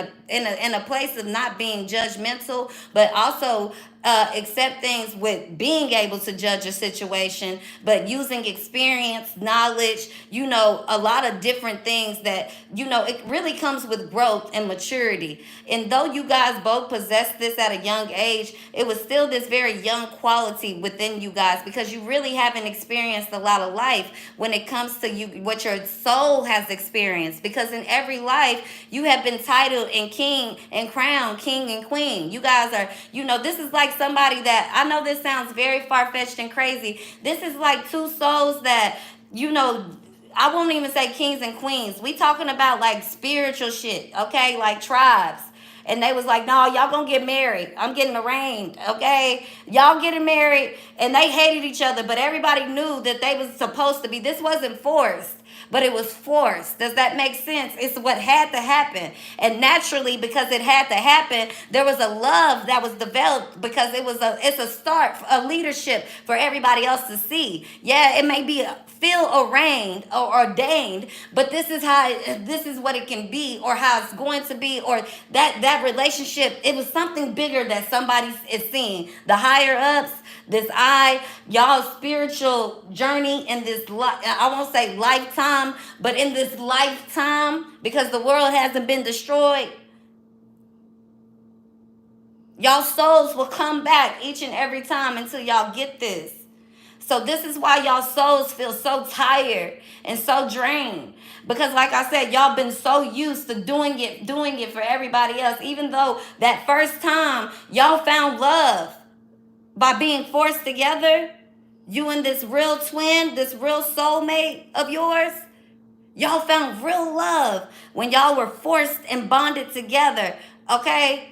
a place of not being judgmental, but also accept things with being able to judge a situation, but using experience, knowledge, you know, a lot of different things that, you know, it really comes with growth and maturity. And though you guys both possess this at a young age, it was still this very young quality within you guys, because you really haven't experienced a lot of life when it comes to you, what your soul has experienced. Because in every life, you have been titled and king and crowned king and queen. You guys are, you know, this is like somebody that, I know this sounds very far-fetched and crazy. This is like two souls that, you know, I won't even say kings and queens. We talking about like spiritual shit, okay? Like tribes. And they was like, no, y'all gonna get married. I'm getting arranged, okay? Y'all getting married. And they hated each other, but everybody knew that they was supposed to be. This wasn't forced, but it was forced. Does that make sense? It's what had to happen. And naturally, because it had to happen, there was a love that was developed, because it's a start of leadership for everybody else to see. Yeah, it may be feel arranged or ordained, but this is what it can be, or how it's going to be, or that relationship, it was something bigger that somebody is seeing. The higher ups, y'all spiritual journey in this, I won't say lifetime, but in this lifetime, because the world hasn't been destroyed, y'all souls will come back each and every time until y'all get this. So this is why y'all souls feel so tired and so drained. Because like I said, y'all been so used to doing it for everybody else. Even though that first time y'all found love by being forced together, you and this real twin, this real soulmate of yours, y'all found real love when y'all were forced and bonded together, okay?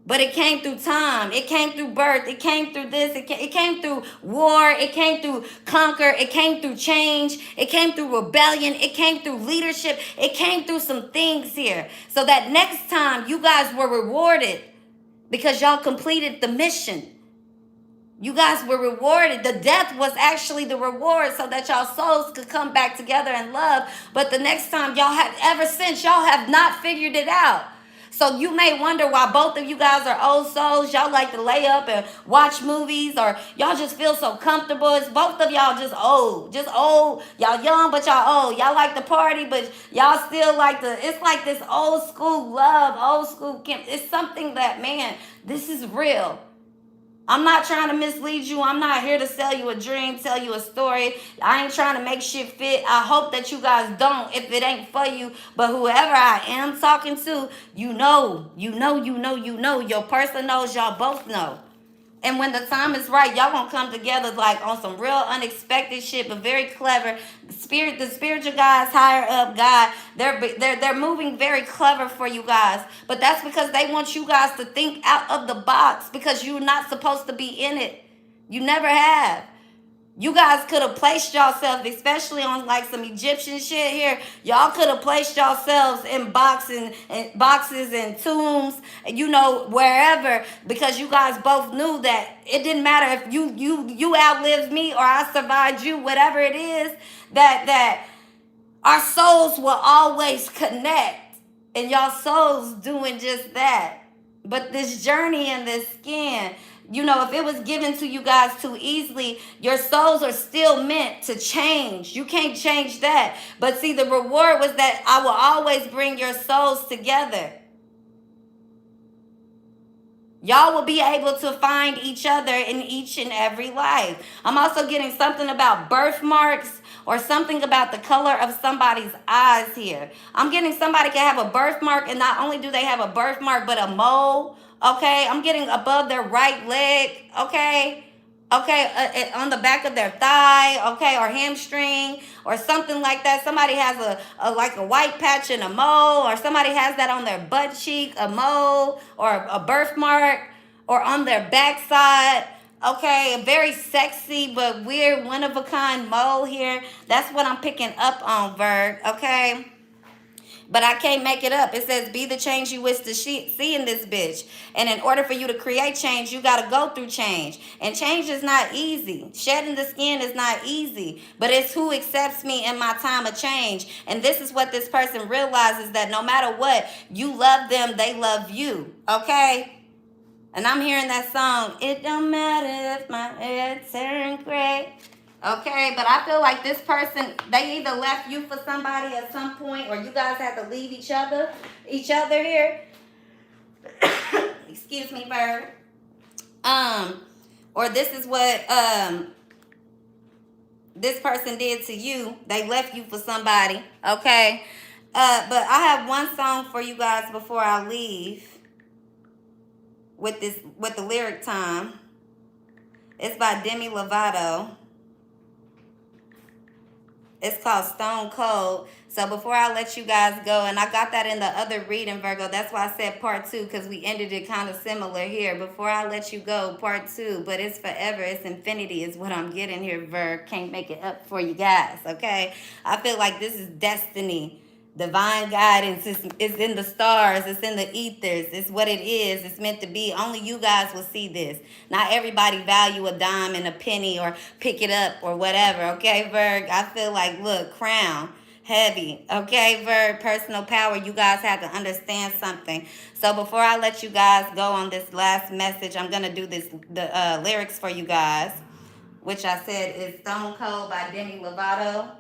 But it came through time. It came through birth. It came through this. It came through war. It came through conquer. It came through change. It came through rebellion. It came through leadership. It came through some things here. So that next time you guys were rewarded because y'all completed the mission. You guys were rewarded. The death was actually the reward so that y'all souls could come back together in love. But the next time ever since, y'all have not figured it out. So you may wonder why both of you guys are old souls. Y'all like to lay up and watch movies, or y'all just feel so comfortable. It's both of y'all just old. Just old. Y'all young, but y'all old. Y'all like to party, but y'all still like it's like this old school love, old school camp. It's something that, man, this is real. I'm not trying to mislead you. I'm not here to sell you a dream, tell you a story. I ain't trying to make shit fit. I hope that you guys don't if it ain't for you. But whoever I am talking to, you know. Your person knows, y'all both know. And when the time is right, y'all gonna come together like on some real unexpected shit, but very clever. The spiritual guys, higher up God, they're moving very clever for you guys. But that's because they want you guys to think out of the box, because you're not supposed to be in it. You never have. You guys could have placed yourselves, especially on like some Egyptian shit here. Y'all could have placed yourselves in boxes and tombs, you know, wherever, because you guys both knew that it didn't matter if you outlived me or I survived you, whatever it is, that our souls will always connect, and y'all souls doing just that. But this journey and this skin, you know, if it was given to you guys too easily, your souls are still meant to change. You can't change that. But see, the reward was that I will always bring your souls together. Y'all will be able to find each other in each and every life. I'm also getting something about birthmarks or something about the color of somebody's eyes here. I'm getting somebody can have a birthmark, and not only do they have a birthmark, but a mole. Okay, I'm getting above their right leg. Okay, okay, on the back of their thigh, okay, or hamstring, or something like that. Somebody has a like a white patch and a mole, or somebody has that on their butt cheek, a mole, or a birthmark, or on their backside. Okay, a very sexy but weird, one of a kind mole here. That's what I'm picking up on, Virg. Okay. But I can't make it up. It says, be the change you wish to see in this bitch. And in order for you to create change, you got to go through change. And change is not easy. Shedding the skin is not easy. But it's who accepts me in my time of change. And this is what this person realizes, that no matter what, you love them, they love you. Okay? And I'm hearing that song, it don't matter if my hair turn gray. Okay, but I feel like this person, they either left you for somebody at some point, or you guys had to leave each other here. Excuse me, Bird. Or this is what this person did to you. They left you for somebody. Okay. But I have one song for you guys before I leave with the lyric time. It's by Demi Lovato. It's called Stone Cold. So before I let you guys go, and I got that in the other reading, Virgo. That's why I said part 2, because we ended it kind of similar here. Before I let you go, part 2. But it's forever. It's infinity is what I'm getting here, Virg. Can't make it up for you guys, okay? I feel like this is destiny. Divine guidance is in the stars. It's in the ethers. It's what it is. It's meant to be. Only you guys will see this. Not everybody value a dime and a penny or pick it up or whatever. Okay, Virg? I feel like, look, crown, heavy. Okay, Virg, personal power. You guys have to understand something. So before I let you guys go on this last message, I'm going to do the lyrics for you guys, which I said is Stone Cold by Demi Lovato.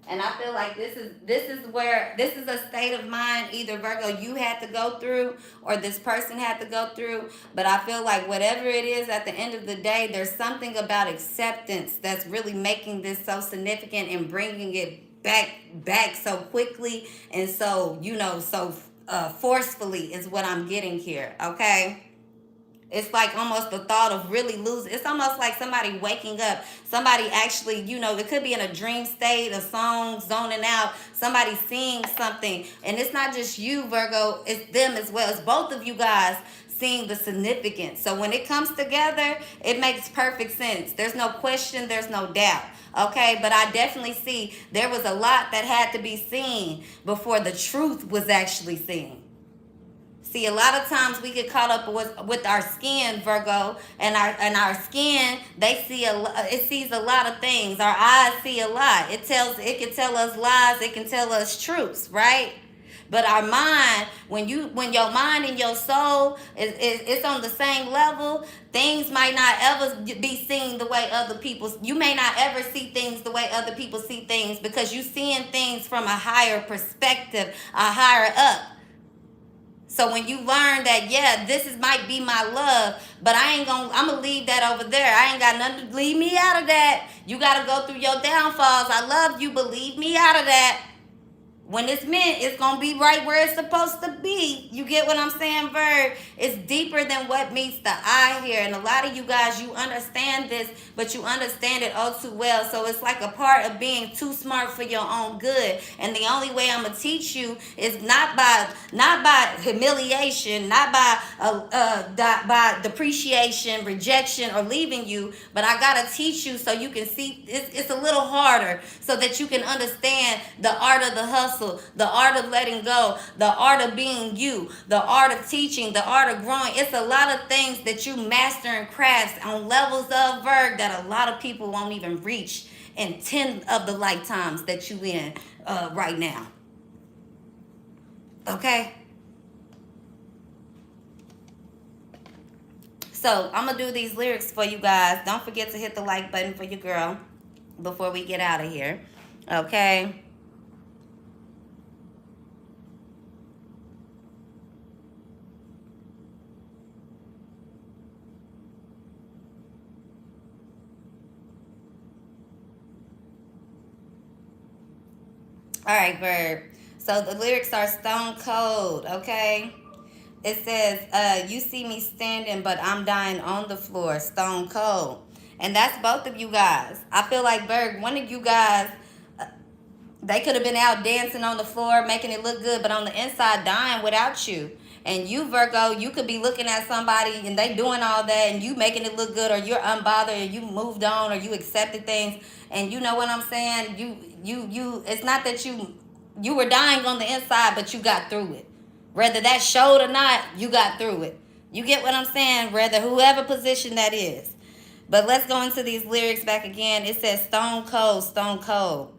And I feel like this is a state of mind either, Virgo, you had to go through, or this person had to go through. But I feel like whatever it is, at the end of the day, there's something about acceptance that's really making this so significant and bringing it back so quickly and so, so forcefully is what I'm getting here, okay? It's like almost the thought of really losing. It's almost like somebody waking up. Somebody actually, it could be in a dream state, a song, zoning out. Somebody seeing something. And it's not just you, Virgo. It's them as well. It's both of you guys seeing the significance. So when it comes together, it makes perfect sense. There's no question. There's no doubt. Okay, but I definitely see there was a lot that had to be seen before the truth was actually seen. See, a lot of times we get caught up with our skin, Virgo, and our skin, it sees a lot of things. Our eyes see a lot. It can tell us lies, it can tell us truths, right? But our mind, when your mind and your soul is on the same level, things might not ever be seen the way other people. You may not ever see things the way other people see things, because you're seeing things from a higher perspective, a higher up. So when you learn that, yeah, might be my love, but I'm going to leave that over there. I ain't got nothing to leave me out of that. You got to go through your downfalls. I love you, but leave me out of that. When it's meant, it's going to be right where it's supposed to be. You get what I'm saying, Virg? It's deeper than what meets the eye here. And a lot of you guys, you understand this, but you understand it oh too well. So it's like a part of being too smart for your own good. And the only way I'm going to teach you is not by humiliation, not by depreciation, rejection, or leaving you, but I got to teach you so you can see it's a little harder, so that you can understand the art of the hustle, the art of letting go, the art of being you, the art of teaching, the art of growing. It's a lot of things that you master and craft on levels of, Virg, that a lot of people won't even reach in 10 of the lifetimes that you in right now. Okay? So I'm gonna do these lyrics for you guys. Don't forget to hit the like button for your girl before we get out of here. Okay. All right, Verb. So the lyrics are stone cold, okay? It says, you see me standing, but I'm dying on the floor, stone cold. And that's both of you guys. I feel like, Berg, one of you guys, they could have been out dancing on the floor, making it look good, but on the inside, dying without you. And you, Virgo, you could be looking at somebody and they doing all that and you making it look good, or you're unbothered, or you moved on, or you accepted things. And you know what I'm saying? It's not that you were dying on the inside, but you got through it. Whether that showed or not, you got through it. You get what I'm saying? Whether whoever position that is. But let's go into these lyrics back again. It says, stone cold, stone cold.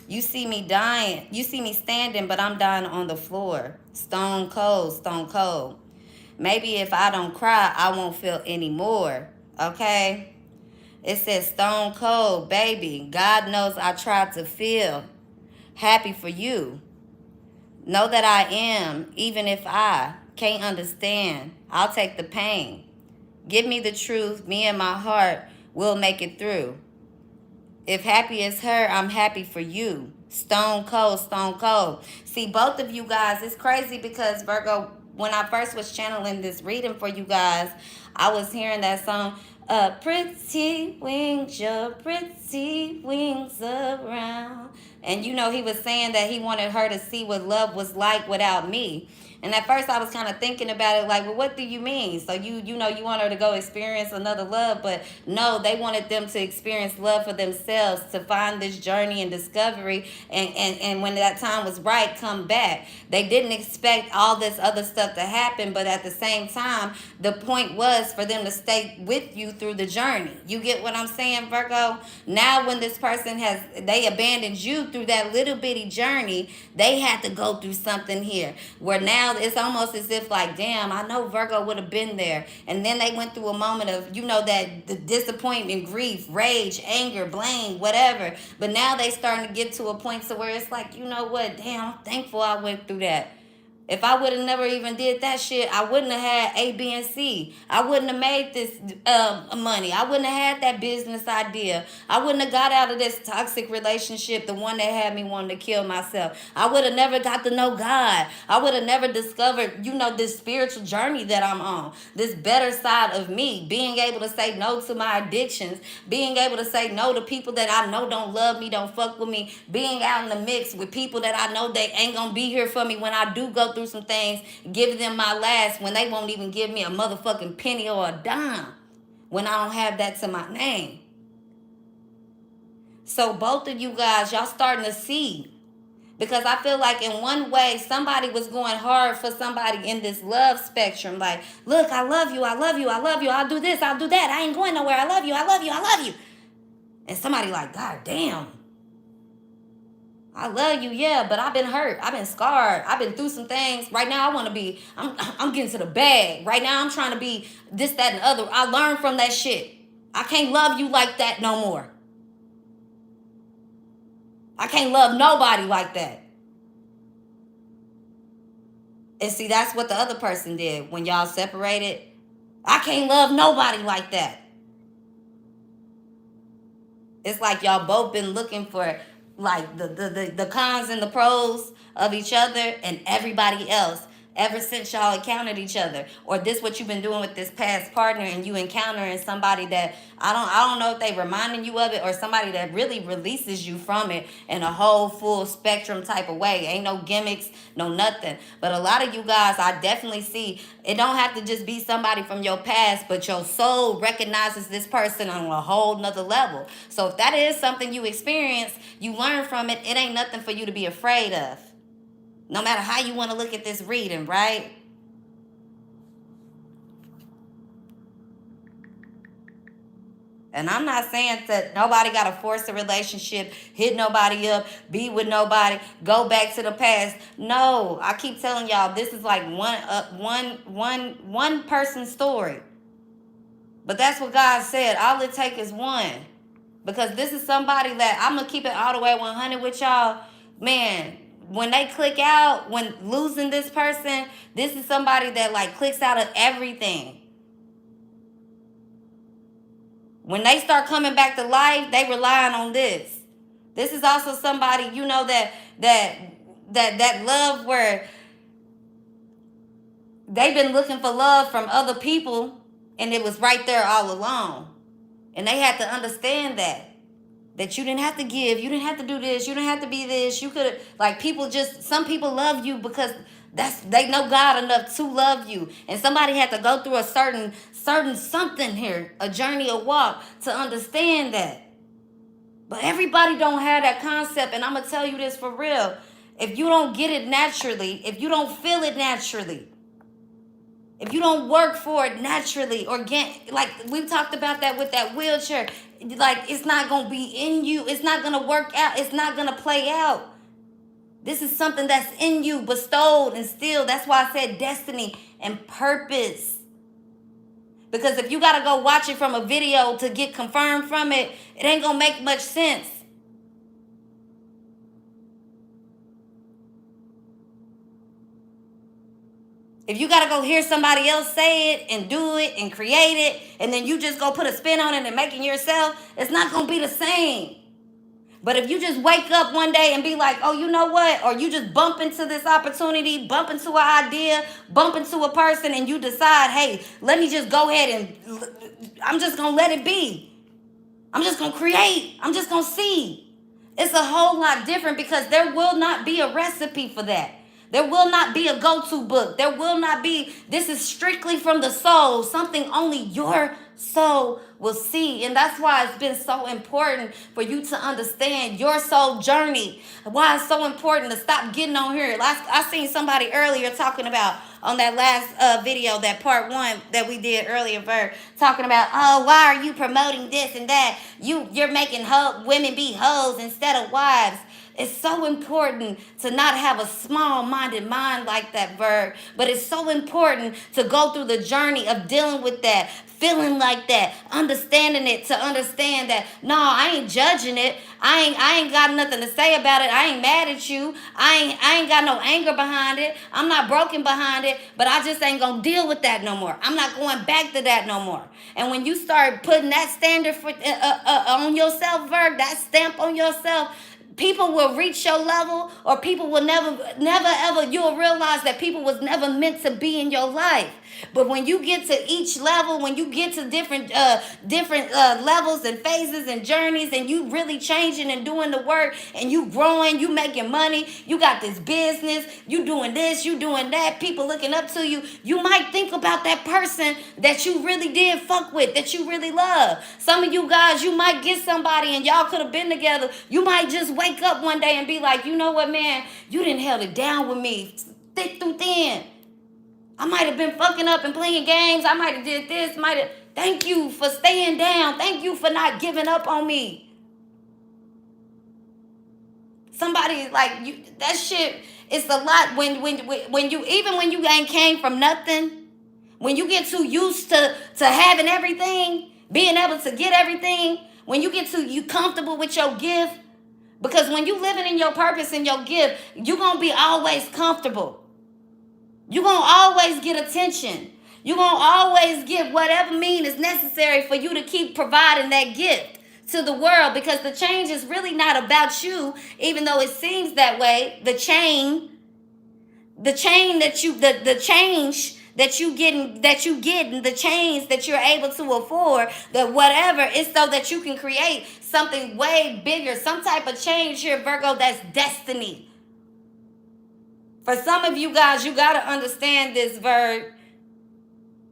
You see me dying. You see me standing, but I'm dying on the floor. Stone cold, stone cold. Maybe if I don't cry, I won't feel anymore. Okay? It says stone cold, baby. God knows I tried to feel happy for you. Know that I am, even if I can't understand. I'll take the pain. Give me the truth. Me and my heart will make it through. If happy is her, I'm happy for you. Stone cold, stone cold. See, both of you guys, it's crazy because Virgo, when I first was channeling this reading for you guys, I was hearing that song, pretty wings, your pretty wings around. And you know, he was saying that he wanted her to see what love was like without me. And at first I was kind of thinking about it like, well, what do you mean? So you know, you want her to go experience another love, but no, they wanted them to experience love for themselves, to find this journey and discovery, and when that time was right, come back. They didn't expect all this other stuff to happen, but at the same time, the point was for them to stay with you through the journey. You get what I'm saying, Virgo? Now when this person they abandoned you through that little bitty journey, they had to go through something here where now it's almost as if like, damn, I know Virgo would have been there. And then they went through a moment of, you know, that the disappointment, grief, rage, anger, blame, whatever. But now they starting to get to a point to where it's like, you know what, damn, I'm thankful I went through that. If I would have never even did that shit, I wouldn't have had A, B, and C. I wouldn't have made this money. I wouldn't have had that business idea. I wouldn't have got out of this toxic relationship, the one that had me wanting to kill myself. I would have never got to know God. I would have never discovered, you know, this spiritual journey that I'm on. This better side of me. Being able to say no to my addictions. Being able to say no to people that I know don't love me, don't fuck with me. Being out in the mix with people that I know they ain't gonna be here for me when I do go through some things, give them my last when they won't even give me a motherfucking penny or a dime when I don't have that to my name. So both of you guys, y'all starting to see, because I feel like in one way somebody was going hard for somebody in this love spectrum, like, look, I love you, I love you, I love you, I'll do this, I'll do that, I ain't going nowhere, I love you, I love you, I love you. And somebody like, God damn, I love you, yeah, but I've been hurt. I've been scarred. I've been through some things. Right now, I want to be, I'm getting to the bag. Right now, I'm trying to be this, that, and the other. I learned from that shit. I can't love you like that no more. I can't love nobody like that. And see, that's what the other person did when y'all separated. I can't love nobody like that. It's like y'all both been looking for like the cons and the pros of each other and everybody else ever since y'all encountered each other. Or this what you've been doing with this past partner, and you encountering somebody that I don't know if they reminding you of it, or somebody that really releases you from it in a whole full spectrum type of way. Ain't no gimmicks, no nothing. But a lot of you guys, I definitely see it don't have to just be somebody from your past, but your soul recognizes this person on a whole nother level. So if that is something you experience, you learn from it, it ain't nothing for you to be afraid of. No matter how you want to look at this reading, right? And I'm not saying that nobody got to force a relationship, hit nobody up, be with nobody, go back to the past. No, I keep telling y'all, this is like one person's story. But that's what God said. All it takes is one. Because this is somebody that I'm going to keep it all the way 100 with y'all. Man, when they click out, when losing this person, this is somebody that like clicks out of everything. When they start coming back to life, they relying on this. This is also somebody, you know, that love where they've been looking for love from other people and it was right there all along. And they had to understand that you didn't have to give, you didn't have to do this, you didn't have to be this. You could, like, people just, some people love you because they know God enough to love you. And somebody had to go through a certain something here, a journey, a walk, to understand that. But everybody don't have that concept. And I'm going to tell you this for real. If you don't get it naturally, if you don't feel it naturally, if you don't work for it naturally, like we talked about that with that wheelchair, like it's not going to be in you. It's not going to work out. It's not going to play out. This is something that's in you, bestowed and still. That's why I said destiny and purpose. Because if you got to go watch it from a video to get confirmed from it, it ain't going to make much sense. If you got to go hear somebody else say it and do it and create it, and then you just go put a spin on it and make it yourself, it's not going to be the same. But if you just wake up one day and be like, oh, you know what? Or you just bump into this opportunity, bump into an idea, bump into a person, and you decide, hey, let me just go ahead and I'm just going to let it be. I'm just going to create. I'm just going to see. It's a whole lot different because there will not be a recipe for that. There will not be a go-to book. There will not be, this is strictly from the soul, something only your soul will see. And that's why it's been so important for you to understand your soul journey. Why it's so important to stop getting on here. I seen somebody earlier talking about on that last video, that part 1 that we did earlier, talking about, oh, why are you promoting this and that? You're making women be hoes instead of wives. It's so important to not have a small-minded mind like that, Virg. But it's so important to go through the journey of dealing with that, feeling like that, understanding it, to understand that, no, I ain't judging it. I ain't got nothing to say about it. I ain't mad at you. I ain't got no anger behind it. I'm not broken behind it, but I just ain't gonna deal with that no more. I'm not going back to that no more. And when you start putting that standard for on yourself, Virg, that stamp on yourself, people will reach your level, or people will never ever, you'll realize that people was never meant to be in your life. But when you get to each level, when you get to different levels and phases and journeys, and you really changing and doing the work, and you growing, you making money, you got this business, you doing this, you doing that, people looking up to you, you might think about that person that you really did fuck with, that you really love. Some of you guys, you might get somebody and y'all could have been together. You might just wake up one day and be like, you know what, man, you didn't held it down with me thick through thin. I might have been fucking up and playing games. I might have did this. Thank you for staying down. Thank you for not giving up on me. Somebody like you. That shit. It's a lot when you, even when you ain't came from nothing. When you get too used to having everything, being able to get everything. When you get you comfortable with your gift, because when you living in your purpose and your gift, you gonna be always comfortable. You're going to always get attention. You're going to always get whatever means is necessary for you to keep providing that gift to the world, because the change is really not about you, even though it seems that way. The change that you getting, the change that you're able to afford, the whatever, is so that you can create something way bigger, some type of change here, Virgo, that's destiny. For some of you guys, you got to understand this, Virg.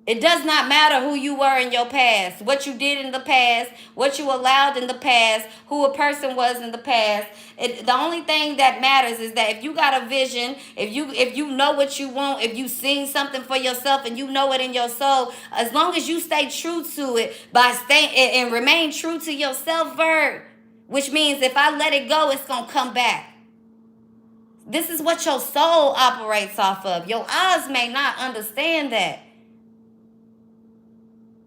It does not matter who you were in your past, what you did in the past, what you allowed in the past, who a person was in the past. The only thing that matters is that if you got a vision, if you know what you want, if you seen something for yourself and you know it in your soul, as long as you stay true to it by staying and remain true to yourself, Virg, which means if I let it go, it's going to come back. This is what your soul operates off of. Your eyes may not understand that.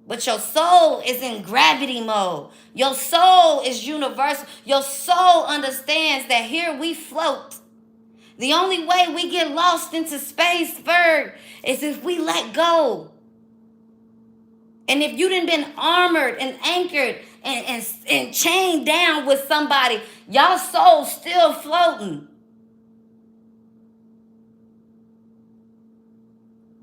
But your soul is in gravity mode. Your soul is universal. Your soul understands that here we float. The only way we get lost into space, Virg, is if we let go. And if you done been armored and anchored and chained down with somebody, y'all soul still floating.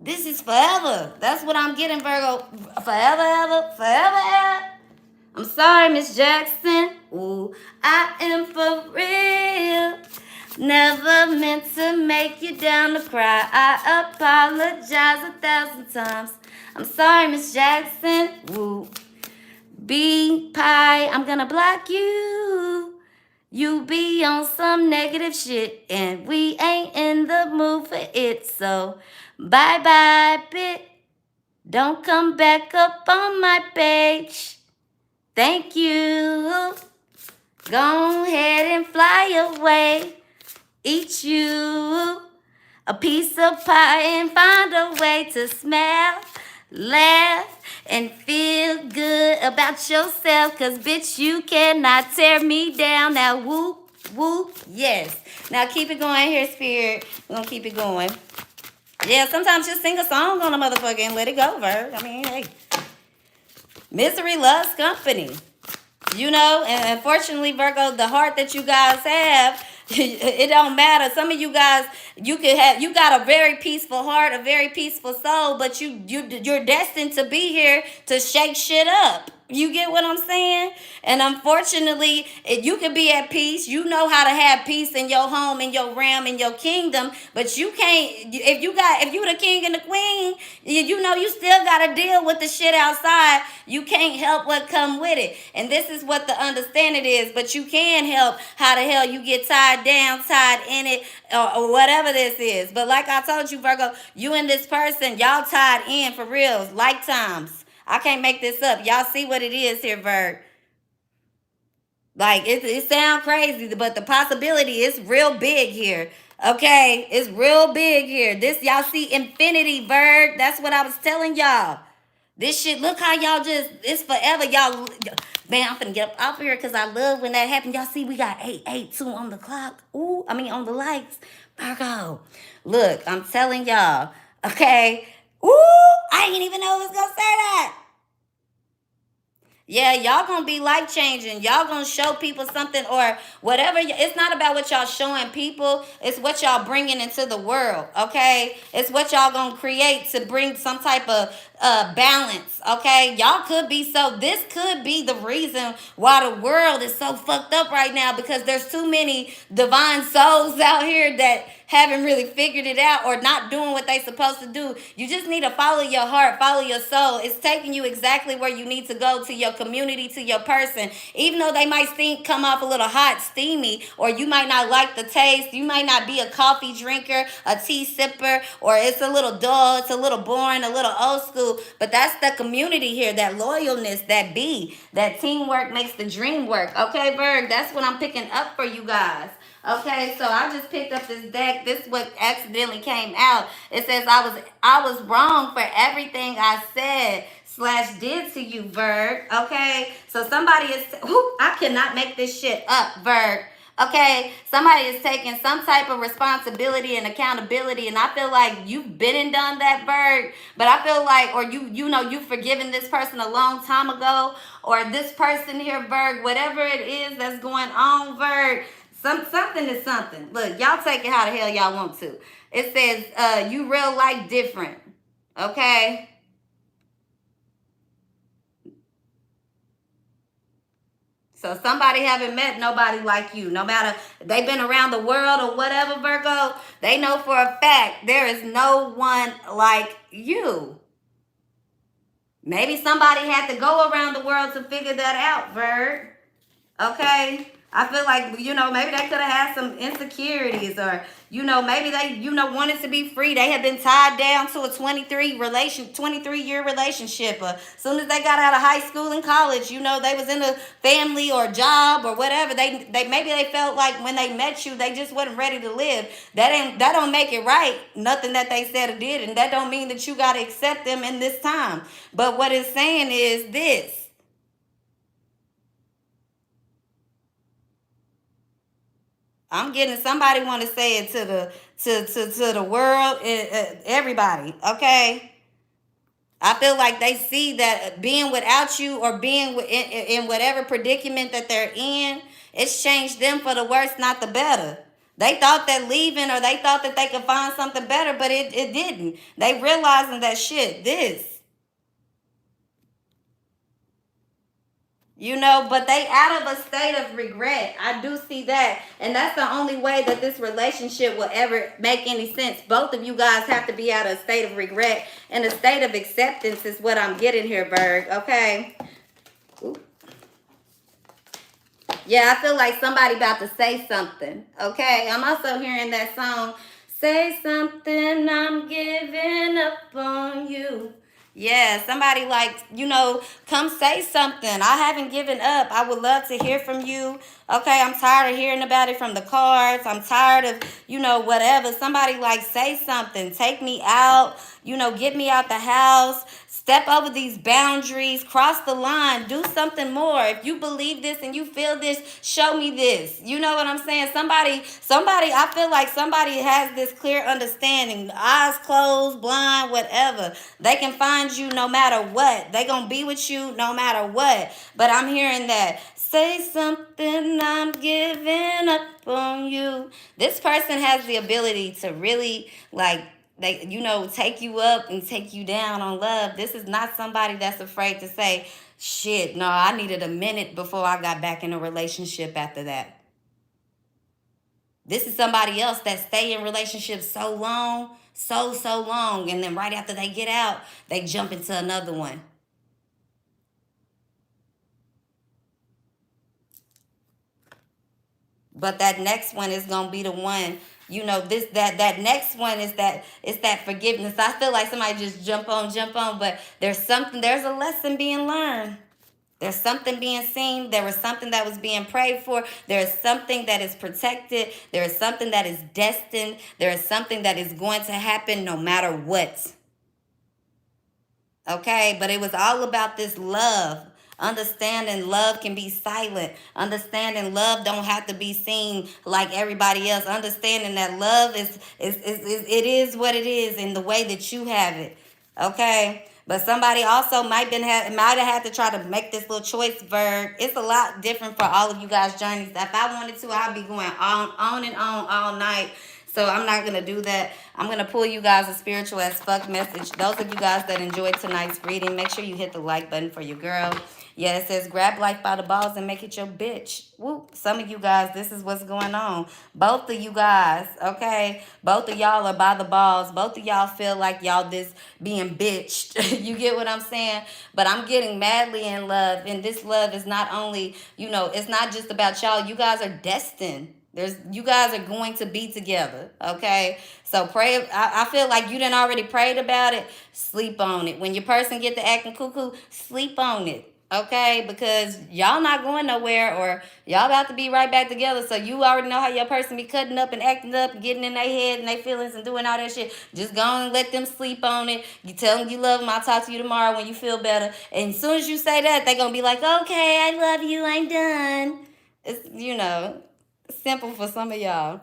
This is forever. That's what I'm getting, Virgo. Forever, ever, forever, ever. I'm sorry, Miss Jackson. Ooh, I am for real. Never meant to make you down to cry. I apologize 1,000 times. I'm sorry, Miss Jackson. Ooh. B pie, I'm gonna block you. You be on some negative shit, and we ain't in the mood for it. So, bye-bye, bit. Don't come back up on my page. Thank you. Go ahead and fly away. Eat you a piece of pie and find a way to smile, laugh, and feel good about yourself. Cause bitch, you cannot tear me down. Now whoop, whoop, yes. Now keep it going here, Spirit. We're gonna keep it going. Yeah, sometimes just sing a song on a motherfucker and let it go, Virg. I mean, hey. Misery loves company. You know, and unfortunately, Virgo, the heart that you guys have, it don't matter. Some of you guys, you got a very peaceful heart, a very peaceful soul, but you're destined to be here to shake shit up. You get what I'm saying? And unfortunately, you can be at peace. You know how to have peace in your home, in your realm, in your kingdom, but you can't. If you the king and the queen, you know you still got to deal with the shit outside. You can't help what come with it. And this is what the understanding is. But you can help how the hell you get tied down, tied in it, or whatever this is. But like I told you, Virgo, you and this person, y'all tied in for real, lifetimes. I can't make this up. Y'all see what it is here, Virg. Like, it sounds crazy, but the possibility is real big here. Okay? It's real big here. This, y'all see infinity, Virg. That's what I was telling y'all. This shit, look how y'all just, it's forever. Y'all, man, I'm finna get up off here because I love when that happens. Y'all see we got 882 on the clock. Ooh, I mean on the lights. Virgo. Look, I'm telling y'all. Okay? Ooh, I didn't even know it was gonna say that. Yeah, y'all gonna be life changing. Y'all gonna show people something or whatever. It's not about what y'all showing people. It's what y'all bringing into the world. Okay, it's what y'all gonna create to bring some type of balance. Okay, y'all could be so. This could be the reason why the world is so fucked up right now because there's too many divine souls out here that haven't really figured it out or not doing what they supposed to do. You just need to follow your heart, follow your soul. It's taking you exactly where you need to go, to your community, to your person. Even though they might come off a little hot, steamy, or you might not like the taste. You might not be a coffee drinker, a tea sipper, or it's a little dull, it's a little boring, a little old school. But that's the community here, that loyalness, that teamwork makes the dream work. Okay, Virg, that's what I'm picking up for you guys. Okay, so I just picked up this deck. This is what accidentally came out. It says I was wrong for everything I said / did to you, Virg. Okay, so somebody is, I cannot make this shit up, Virg. Okay, somebody is taking some type of responsibility and accountability, and I feel like you've been and done that, Virg. But I feel like, or you've forgiven this person a long time ago, or this person here, Virg, whatever it is that's going on, Virg. Something is something. Look, y'all take it how the hell y'all want to. It says, you real life different. Okay? So somebody haven't met nobody like you. No matter they've been around the world or whatever, Virgo, they know for a fact there is no one like you. Maybe somebody had to go around the world to figure that out, Virg. Okay? I feel like, maybe they could have had some insecurities, or, maybe they, wanted to be free. They had been tied down to a 23-year relationship. As soon as they got out of high school and college, they was in a family or job or whatever. Maybe they felt like when they met you, they just wasn't ready to live. That don't make it right. Nothing that they said or did, and that don't mean that you got to accept them in this time. But what it's saying is this. I'm getting somebody want to say it to the world, everybody. Okay, I feel like they see that being without you, or being in whatever predicament that they're in, it's changed them for the worse, not the better. They thought that leaving, or they thought that they could find something better, but it didn't. They realizing that shit, this. But they out of a state of regret. I do see that. And that's the only way that this relationship will ever make any sense. Both of you guys have to be out of a state of regret, and a state of acceptance is what I'm getting here, Berg. Okay? Ooh. Yeah, I feel like somebody about to say something. Okay? I'm also hearing that song, Say Something, I'm Giving Up on You. Yeah, somebody like, come say something. I haven't given up. I would love to hear from you. Okay, I'm tired of hearing about it from the cards. I'm tired of, whatever. Somebody like, say something. Take me out. Get me out the house. Step over these boundaries. Cross the line. Do something more. If you believe this and you feel this, show me this. You know what I'm saying? Somebody, I feel like somebody has this clear understanding. Eyes closed, blind, whatever. They can find you no matter what. They gonna be with you no matter what. But I'm hearing that. Say something, I'm giving up on you. This person has the ability to really, like, they, take you up and take you down on love. This is not somebody that's afraid to say, shit, no, I needed a minute before I got back in a relationship after that. This is somebody else that stay in relationships so long, so long, and then right after they get out, they jump into another one. But that next one is gonna be the one. That next one is that forgiveness. I feel like somebody just jump on, but there's a lesson being learned. There's something being seen. There was something that was being prayed for. There is something that is protected. There is something that is destined. There is something that is going to happen no matter what. Okay, but it was all about this love. Understanding love can be silent. Understanding love don't have to be seen like everybody else. Understanding that love is it is what it is in the way that you have it. Okay? But somebody also might have had to try to make this little choice, Virg. It's a lot different for all of you guys' journeys. If I wanted to, I'd be going on and on all night. So I'm not going to do that. I'm going to pull you guys a spiritual as fuck message. Those of you guys that enjoyed tonight's reading, make sure you hit the like button for your girl. Yeah, it says grab life by the balls and make it your bitch. Woo. Some of you guys, this is what's going on. Both of you guys, okay? Both of y'all are by the balls. Both of y'all feel like y'all this being bitched. You get what I'm saying? But I'm getting madly in love. And this love is not only, it's not just about y'all. You guys are destined. You guys are going to be together, okay? So pray. I feel like you done already prayed about it. Sleep on it. When your person get to acting cuckoo, sleep on it, okay? Because y'all not going nowhere, or y'all about to be right back together. So you already know how your person be cutting up and acting up, getting in their head and their feelings and doing all that shit. Just go and let them sleep on it. You tell them you love them. I'll talk to you tomorrow when you feel better. And as soon as you say that, they gonna be like, okay, I love you. I'm done. It's, simple for some of y'all.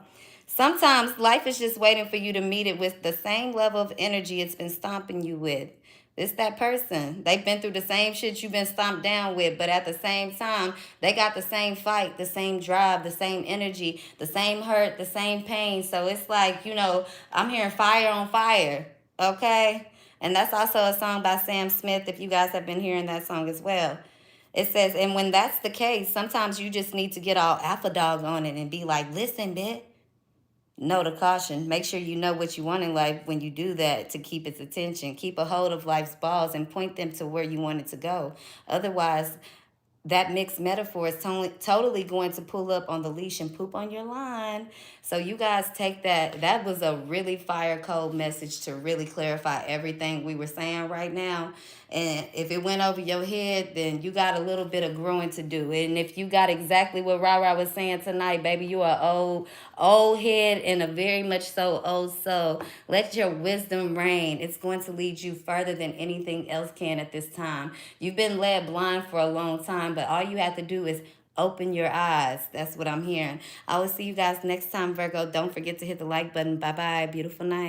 Sometimes life is just waiting for you to meet it with the same level of energy it's been stomping you with. It's that person. They've been through the same shit you've been stomped down with, but at the same time, they got the same fight, the same drive, the same energy, the same hurt, the same pain. So it's like, I'm hearing fire on fire, okay? And that's also a song by Sam Smith, if you guys have been hearing that song as well. It says, and when that's the case, sometimes you just need to get all alpha dog on it and be like, listen, bitch. Note of caution. Make sure you know what you want in life when you do that to keep its attention. Keep a hold of life's balls and point them to where you want it to go. Otherwise, that mixed metaphor is totally going to pull up on the leash and poop on your line. So you guys take that. That was a really fire code message to really clarify everything we were saying right now. And if it went over your head, then you got a little bit of growing to do. And if you got exactly what Rara was saying tonight, baby, you are old head and a very much so old soul. Let your wisdom reign. It's going to lead you further than anything else can at this time. You've been led blind for a long time, but all you have to do is open your eyes. That's what I'm hearing. I will see you guys next time, Virgo. Don't forget to hit the like button. Bye bye. Beautiful night.